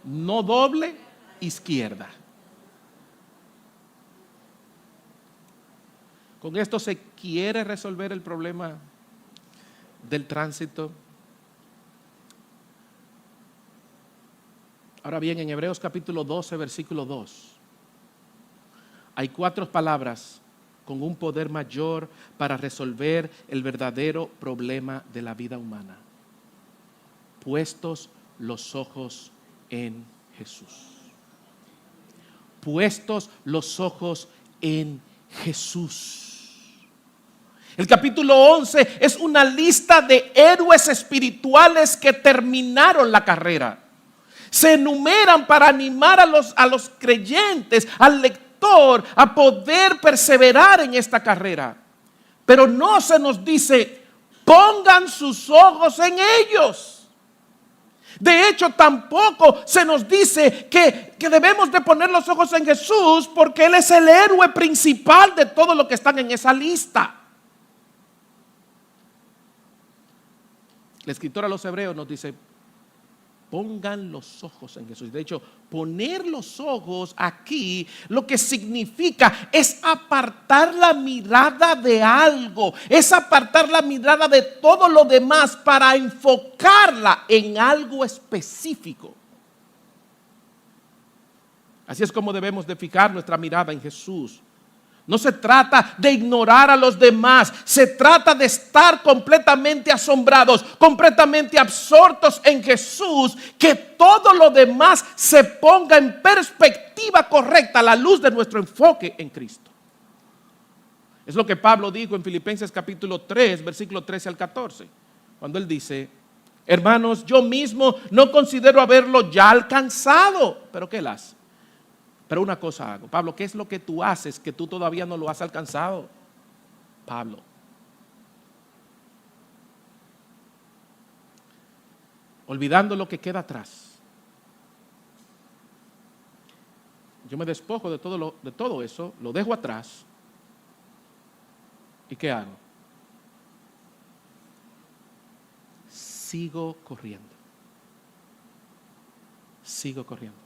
no doble, izquierda. Con esto se quiere resolver el problema del tránsito. Ahora bien, en Hebreos capítulo 12, versículo 2, hay 4 palabras con un poder mayor para resolver el verdadero problema de la vida humana. puestos los ojos en Jesús. Puestos los ojos en Jesús. El capítulo 11 es una lista de héroes espirituales que terminaron la carrera. Se enumeran para animar a los creyentes, al lector, a poder perseverar en esta carrera. Pero no se nos dice, pongan sus ojos en ellos. De hecho, tampoco se nos dice que debemos de poner los ojos en Jesús, porque Él es el héroe principal de todo lo que están en esa lista. El escritor a los Hebreos nos dice, pongan los ojos en Jesús. De hecho, poner los ojos aquí lo que significa es apartar la mirada de algo, es apartar la mirada de todo lo demás para enfocarla en algo específico. Así es como debemos de fijar nuestra mirada en Jesús. No se trata de ignorar a los demás, se trata de estar completamente asombrados, completamente absortos en Jesús, que todo lo demás se ponga en perspectiva correcta a la luz de nuestro enfoque en Cristo. Es lo que Pablo dijo en Filipenses capítulo 3, versículo 13 al 14, cuando él dice, hermanos, yo mismo no considero haberlo ya alcanzado, pero ¿qué él hace? Pero una cosa hago. Pablo, ¿qué es lo que tú haces que tú todavía no lo has alcanzado? Pablo, olvidando lo que queda atrás, yo me despojo de todo eso, lo dejo atrás. ¿Y qué hago? Sigo corriendo. Sigo corriendo.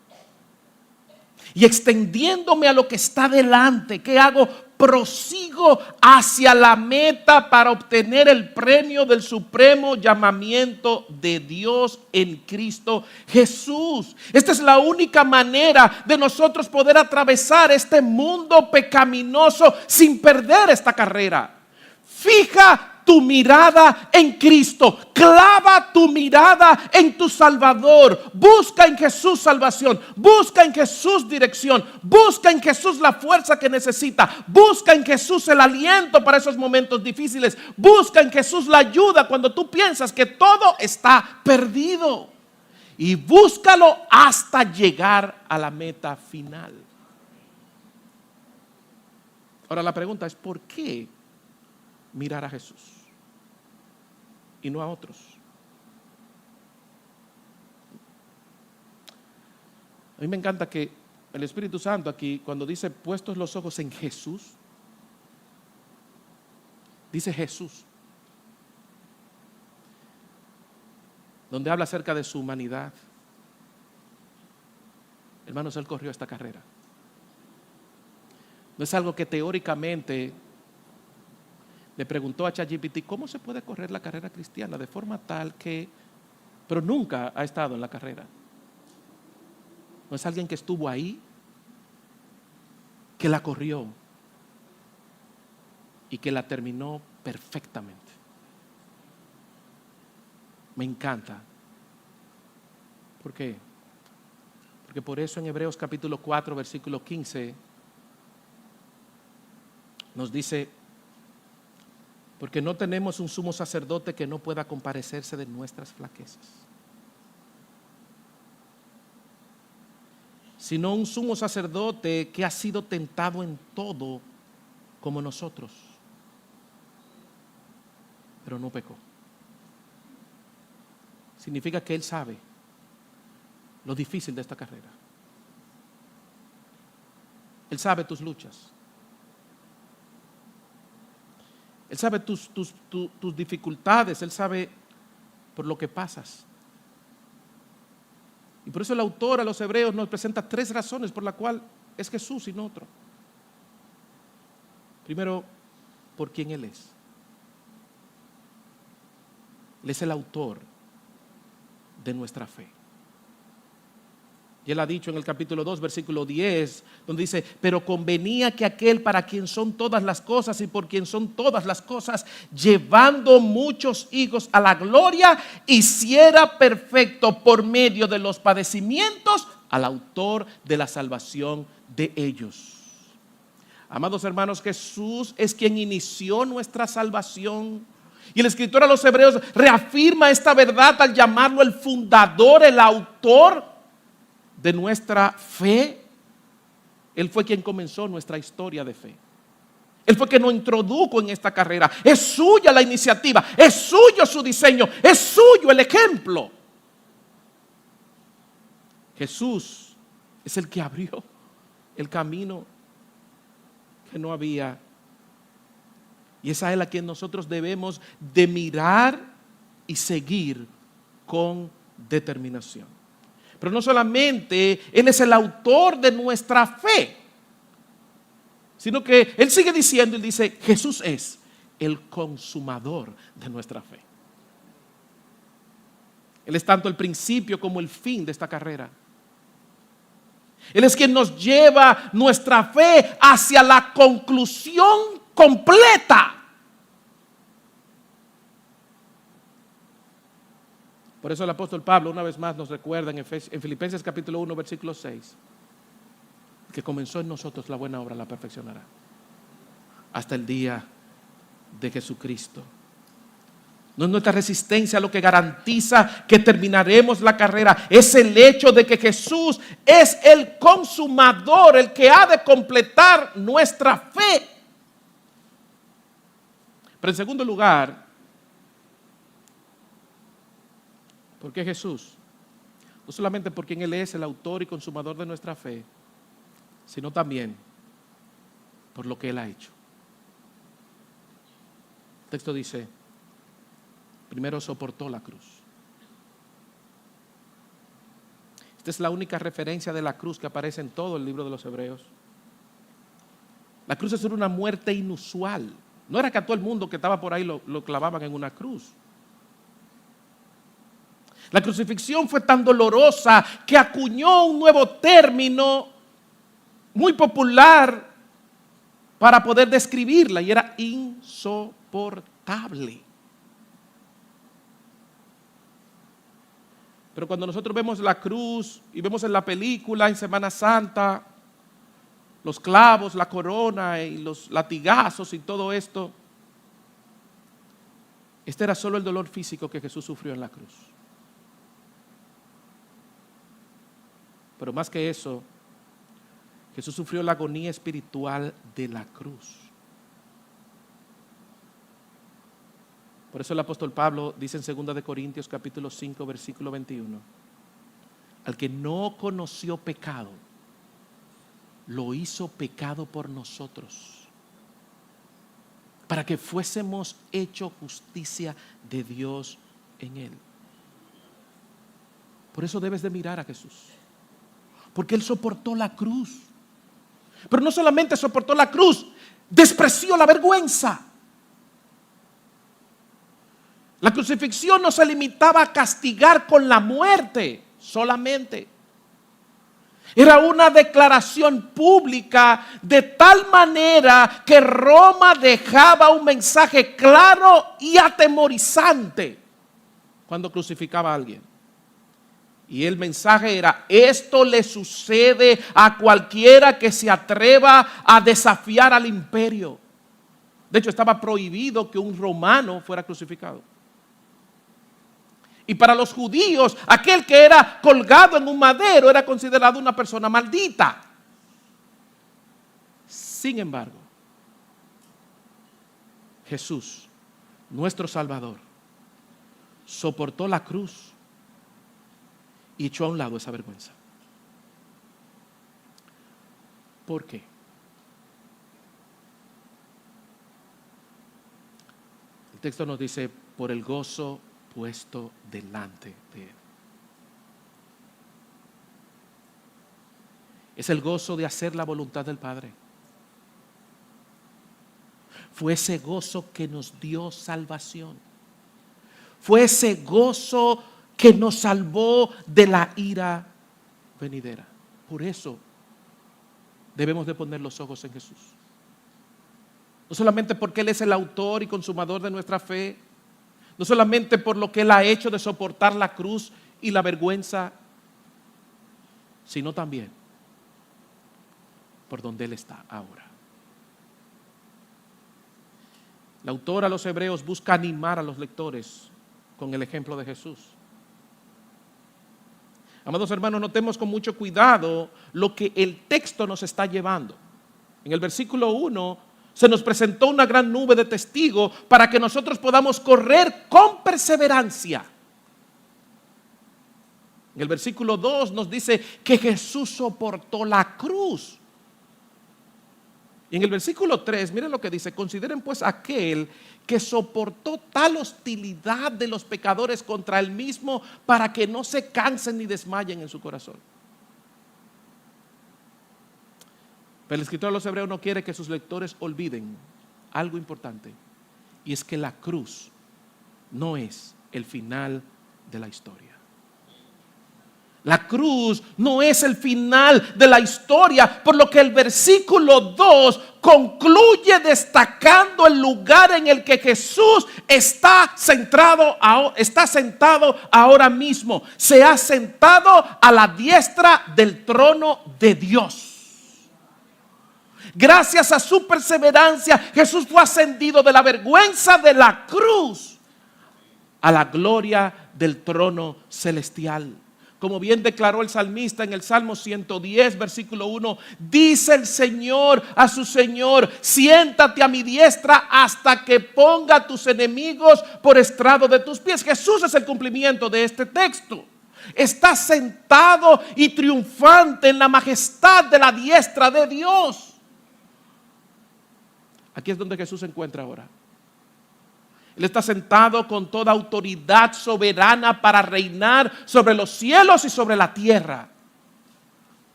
Y extendiéndome a lo que está delante, ¿qué hago? Prosigo hacia la meta para obtener el premio del supremo llamamiento de Dios en Cristo Jesús. Esta es la única manera de nosotros poder atravesar este mundo pecaminoso sin perder esta carrera. Fija tu mirada en Cristo, clava tu mirada en tu Salvador, busca en Jesús salvación, busca en Jesús dirección, busca en Jesús la fuerza que necesita, busca en Jesús el aliento para esos momentos difíciles, busca en Jesús la ayuda cuando tú piensas que todo está perdido, y búscalo hasta llegar a la meta final. Ahora la pregunta es, ¿por qué mirar a Jesús y no a otros? A mí me encanta que el Espíritu Santo aquí, cuando dice puestos los ojos en Jesús, dice Jesús, donde habla acerca de su humanidad. Hermanos, Él corrió esta carrera. No es algo que teóricamente le preguntó a ChatGPT, ¿cómo se puede correr la carrera cristiana de forma tal que, pero nunca ha estado en la carrera? No es alguien que estuvo ahí, que la corrió y que la terminó perfectamente. Me encanta. ¿Por qué? Porque por eso en Hebreos capítulo 4, versículo 15, nos dice, porque no tenemos un sumo sacerdote que no pueda compadecerse de nuestras flaquezas, sino un sumo sacerdote que ha sido tentado en todo como nosotros, pero no pecó. Significa que Él sabe lo difícil de esta carrera. Él sabe tus luchas. Él sabe tus dificultades, Él sabe por lo que pasas. Y por eso el autor a los Hebreos nos presenta 3 razones por la cual es Jesús y no otro. Primero, por quién Él es. Él es el autor de nuestra fe. Y él ha dicho en el capítulo 2, versículo 10, donde dice: pero convenía que aquel para quien son todas las cosas y por quien son todas las cosas, llevando muchos hijos a la gloria, hiciera perfecto por medio de los padecimientos al autor de la salvación de ellos. Amados hermanos, Jesús es quien inició nuestra salvación. Y el escritor a los Hebreos reafirma esta verdad al llamarlo el fundador, el autor de nuestra fe. Él fue quien comenzó nuestra historia de fe. Él fue quien nos introdujo en esta carrera. Es suya la iniciativa, es suyo su diseño, es suyo el ejemplo. Jesús es el que abrió el camino que no había. Y es a Él a quien nosotros debemos de mirar y seguir con determinación. Pero no solamente Él es el autor de nuestra fe, sino que Él sigue diciendo, Él dice: Jesús es el consumador de nuestra fe. Él es tanto el principio como el fin de esta carrera. Él es quien nos lleva nuestra fe hacia la conclusión completa. Por eso el apóstol Pablo una vez más nos recuerda en Filipenses capítulo 1 versículo 6, que comenzó en nosotros la buena obra la perfeccionará hasta el día de Jesucristo. No es nuestra resistencia lo que garantiza que terminaremos la carrera, es el hecho de que Jesús es el consumador, el que ha de completar nuestra fe. Pero en segundo lugar, ¿por qué Jesús? No solamente porque Él es el autor y consumador de nuestra fe, sino también por lo que Él ha hecho. El texto dice: primero soportó la cruz. Esta es la única referencia de la cruz que aparece en todo el libro de los Hebreos. La cruz es una muerte inusual. No era que a todo el mundo que estaba por ahí lo clavaban en una cruz. La crucifixión fue tan dolorosa que acuñó un nuevo término muy popular para poder describirla, y era insoportable. Pero cuando nosotros vemos la cruz y vemos en la película en Semana Santa los clavos, la corona y los latigazos y todo esto, este era solo el dolor físico que Jesús sufrió en la cruz. Pero más que eso, Jesús sufrió la agonía espiritual de la cruz. Por eso el apóstol Pablo dice en 2 de Corintios capítulo 5 versículo 21: al que no conoció pecado, lo hizo pecado por nosotros, para que fuésemos hecho justicia de Dios en Él. Por eso debes de mirar a Jesús, porque Él soportó la cruz. Pero no solamente soportó la cruz, despreció la vergüenza. La crucifixión no se limitaba a castigar con la muerte solamente. Era una declaración pública de tal manera que Roma dejaba un mensaje claro y atemorizante cuando crucificaba a alguien. Y el mensaje era: esto le sucede a cualquiera que se atreva a desafiar al imperio. De hecho, estaba prohibido que un romano fuera crucificado. Y para los judíos, aquel que era colgado en un madero era considerado una persona maldita. Sin embargo, Jesús, nuestro Salvador, soportó la cruz y echó a un lado esa vergüenza. ¿Por qué? El texto nos dice: por el gozo puesto delante de Él. Es el gozo de hacer la voluntad del Padre. Fue ese gozo que nos dio salvación. Fue ese gozo que nos salvó de la ira venidera. Por eso debemos de poner los ojos en Jesús. No solamente porque Él es el autor y consumador de nuestra fe, no solamente por lo que Él ha hecho de soportar la cruz y la vergüenza, sino también por donde Él está ahora. El autor a los Hebreos busca animar a los lectores con el ejemplo de Jesús. Amados hermanos, notemos con mucho cuidado lo que el texto nos está llevando. En el versículo 1 se nos presentó una gran nube de testigos para que nosotros podamos correr con perseverancia. En el versículo 2 nos dice que Jesús soportó la cruz. Y en el versículo 3, miren lo que dice: consideren pues aquel que soportó tal hostilidad de los pecadores contra él mismo, para que no se cansen ni desmayen en su corazón. Pero el escritor de los Hebreos no quiere que sus lectores olviden algo importante, y es que la cruz no es el final de la historia. La cruz no es el final de la historia, por lo que el versículo 2 concluye destacando el lugar en el que Jesús está sentado ahora mismo. Se ha sentado a la diestra del trono de Dios. Gracias a su perseverancia, Jesús fue ascendido de la vergüenza de la cruz a la gloria del trono celestial. Como bien declaró el salmista en el Salmo 110, versículo 1, dice el Señor a su Señor: siéntate a mi diestra hasta que ponga a tus enemigos por estrado de tus pies. Jesús es el cumplimiento de este texto. Está sentado y triunfante en la majestad de la diestra de Dios. Aquí es donde Jesús se encuentra ahora. Él está sentado con toda autoridad soberana para reinar sobre los cielos y sobre la tierra.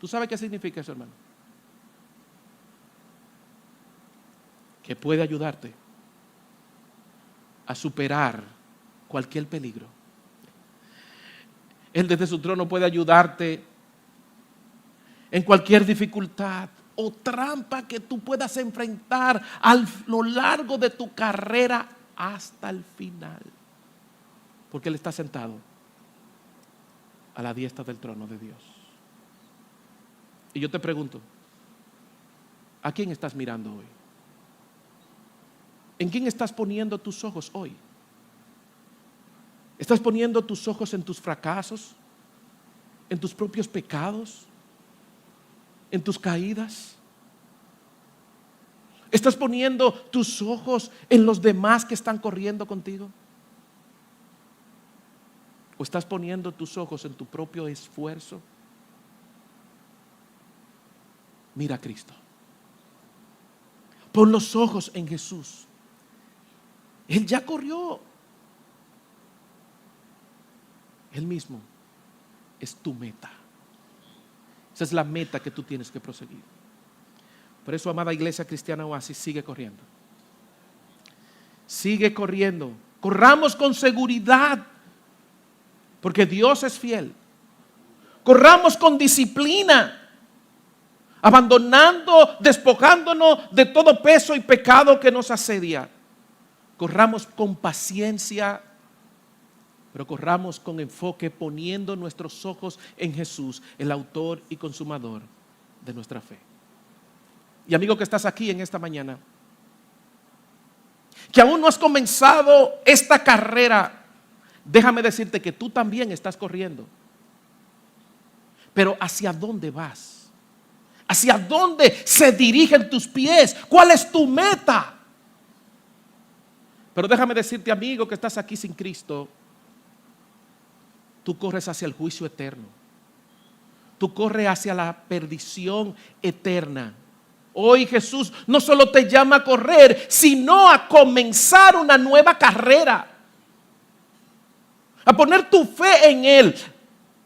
¿Tú sabes qué significa eso, hermano? Que puede ayudarte a superar cualquier peligro. Él desde su trono puede ayudarte en cualquier dificultad o trampa que tú puedas enfrentar a lo largo de tu carrera hasta el final, porque Él está sentado a la diestra del trono de Dios. Y yo te pregunto, ¿a quién estás mirando hoy? ¿En quién estás poniendo tus ojos hoy? ¿Estás poniendo tus ojos en tus fracasos, en tus propios pecados, en tus caídas? ¿Estás poniendo tus ojos en los demás que están corriendo contigo? ¿O estás poniendo tus ojos en tu propio esfuerzo? Mira a Cristo. Pon los ojos en Jesús. Él ya corrió. Él mismo es tu meta. Esa es la meta que tú tienes que proseguir. Por eso, amada iglesia cristiana Oasis, sigue corriendo. Sigue corriendo. Corramos con seguridad, porque Dios es fiel. Corramos con disciplina, abandonando, despojándonos de todo peso y pecado que nos asedia. Corramos con paciencia, pero corramos con enfoque, poniendo nuestros ojos en Jesús, el autor y consumador de nuestra fe. Y amigo que estás aquí en esta mañana, que aún no has comenzado esta carrera, déjame decirte que tú también estás corriendo. Pero ¿hacia dónde vas? ¿Hacia dónde se dirigen tus pies? ¿Cuál es tu meta? Pero déjame decirte, amigo, que estás aquí sin Cristo, tú corres hacia el juicio eterno. Tú corres hacia la perdición eterna. Hoy Jesús no solo te llama a correr, sino a comenzar una nueva carrera. A poner tu fe en Él,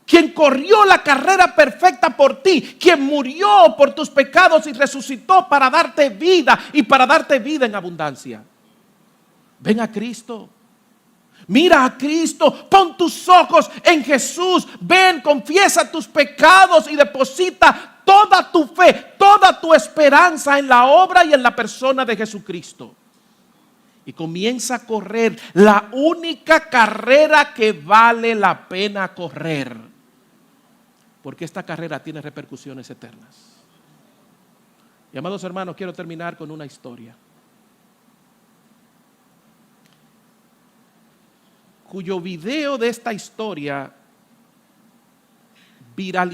quien corrió la carrera perfecta por ti, quien murió por tus pecados y resucitó para darte vida y para darte vida en abundancia. Ven a Cristo. Mira a Cristo, pon tus ojos en Jesús, ven, confiesa tus pecados y deposita toda tu fe, toda tu esperanza en la obra y en la persona de Jesucristo. Y comienza a correr la única carrera que vale la pena correr. Porque esta carrera tiene repercusiones eternas. Y amados hermanos, quiero terminar con una historia cuyo video de esta historia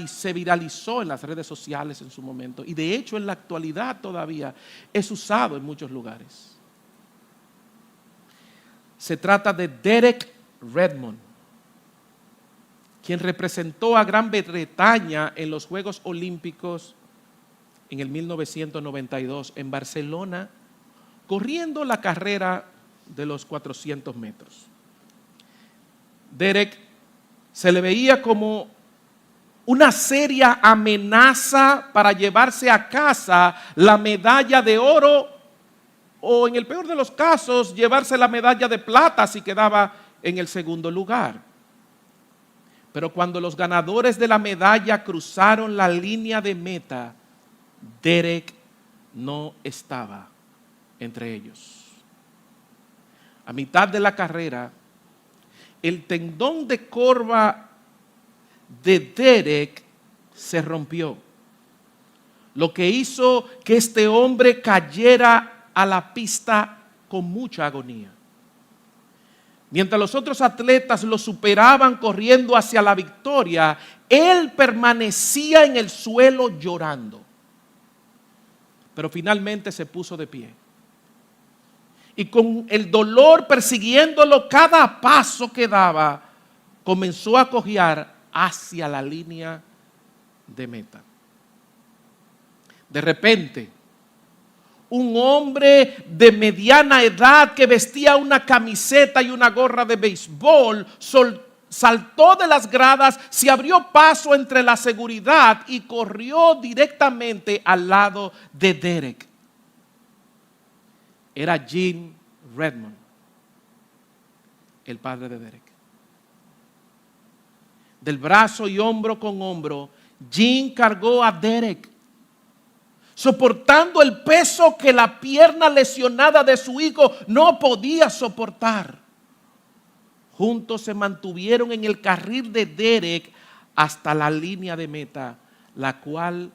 se viralizó en las redes sociales en su momento. Y de hecho en la actualidad todavía es usado en muchos lugares. Se trata de Derek Redmond, quien representó a Gran Bretaña en los Juegos Olímpicos en el 1992 en Barcelona, corriendo la carrera de los 400 metros. Derek se le veía como una seria amenaza para llevarse a casa la medalla de oro o, en el peor de los casos, llevarse la medalla de plata si quedaba en el segundo lugar. Pero cuando los ganadores de la medalla cruzaron la línea de meta, Derek no estaba entre ellos. A mitad de la carrera, el tendón de corva de Derek se rompió, lo que hizo que este hombre cayera a la pista con mucha agonía. Mientras los otros atletas lo superaban corriendo hacia la victoria, él permanecía en el suelo llorando. Pero finalmente se puso de pie. Y con el dolor persiguiéndolo cada paso que daba, comenzó a cojear hacia la línea de meta. De repente, un hombre de mediana edad que vestía una camiseta y una gorra de béisbol saltó de las gradas, se abrió paso entre la seguridad y corrió directamente al lado de Derek. Era Gene Redmond, el padre de Derek. Del brazo y hombro con hombro, Gene cargó a Derek, soportando el peso que la pierna lesionada de su hijo no podía soportar. Juntos se mantuvieron en el carril de Derek hasta la línea de meta, la cual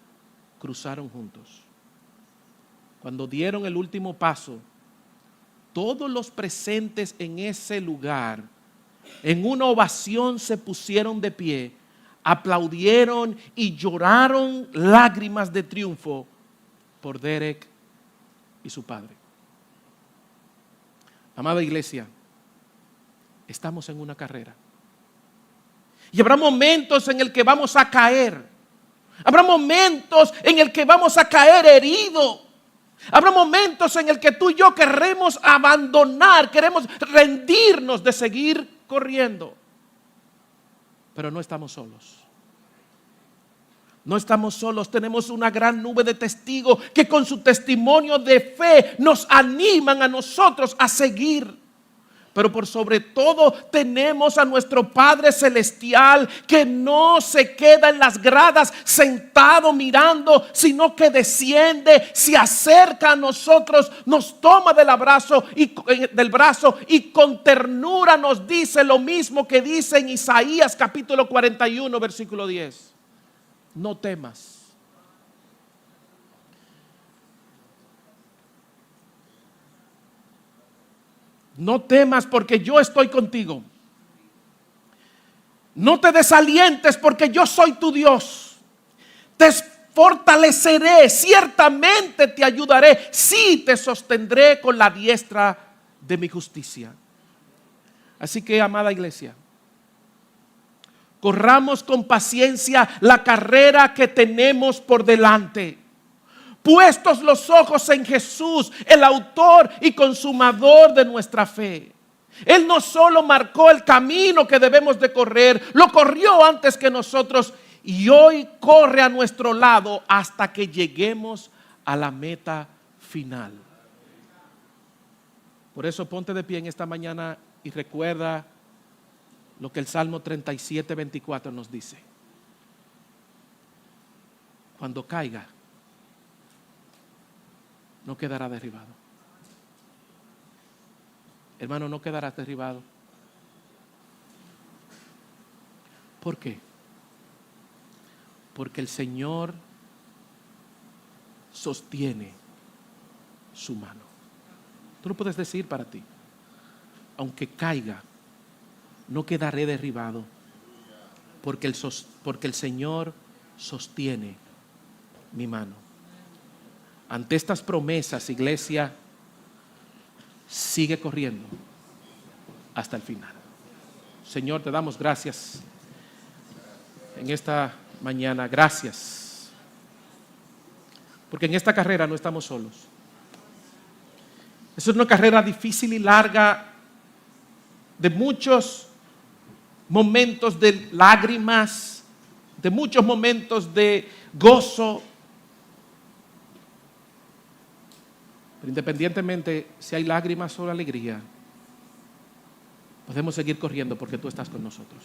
cruzaron juntos. Cuando dieron el último paso, todos los presentes en ese lugar, en una ovación, se pusieron de pie, aplaudieron y lloraron lágrimas de triunfo por Derek y su padre. Amada iglesia, estamos en una carrera. Y habrá momentos en el que vamos a caer. Habrá momentos en el que vamos a caer heridos. Habrá momentos en el que tú y yo queremos abandonar, queremos rendirnos de seguir corriendo. Pero no estamos solos. No estamos solos, tenemos una gran nube de testigos que con su testimonio de fe nos animan a nosotros a seguir. Pero por sobre todo tenemos a nuestro Padre Celestial que no se queda en las gradas sentado mirando, sino que desciende, se acerca a nosotros, nos toma del brazo y con ternura nos dice lo mismo que dice en Isaías capítulo 41 versículo 10. No temas. No temas porque yo estoy contigo. No te desalientes porque yo soy tu Dios. Te fortaleceré, ciertamente te ayudaré. Sí, te sostendré con la diestra de mi justicia. Así que, amada iglesia, corramos con paciencia la carrera que tenemos por delante. Puestos los ojos en Jesús, el autor y consumador de nuestra fe. Él no solo marcó el camino que debemos de correr, lo corrió antes que nosotros y hoy corre a nuestro lado hasta que lleguemos a la meta final. Por eso ponte de pie en esta mañana y recuerda lo que el Salmo 37, 24 nos dice. Cuando caiga, no quedará derribado. Hermano, no quedarás derribado. ¿Por qué? Porque el Señor sostiene su mano. Tú no puedes decir para ti, aunque caiga, no quedaré derribado, porque el Señor sostiene mi mano. Ante estas promesas, iglesia, sigue corriendo hasta el final. Señor, te damos gracias en esta mañana. Gracias, porque en esta carrera no estamos solos. Es una carrera difícil y larga, de muchos momentos de lágrimas, de muchos momentos de gozo. Pero independientemente si hay lágrimas o alegría, podemos seguir corriendo porque tú estás con nosotros.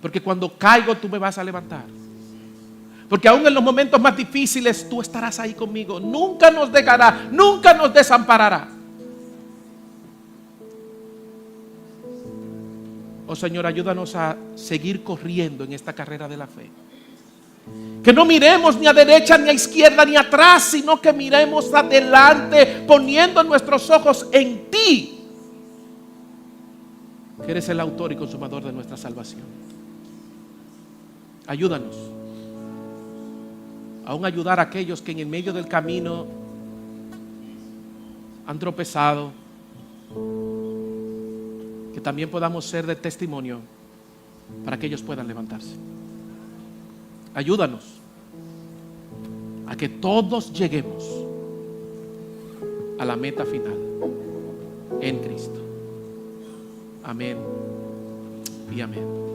Porque cuando caigo tú me vas a levantar. Porque aún en los momentos más difíciles tú estarás ahí conmigo. Nunca nos dejará, nunca nos desamparará. Oh Señor, ayúdanos a seguir corriendo en esta carrera de la fe. Que no miremos ni a derecha, ni a izquierda, ni atrás, sino que miremos adelante, poniendo nuestros ojos en ti, que eres el autor y consumador de nuestra salvación. Ayúdanos aún ayudar a aquellos que en el medio del camino han tropezado, que también podamos ser de testimonio para que ellos puedan levantarse. Ayúdanos a que todos lleguemos a la meta final en Cristo. Amén y amén.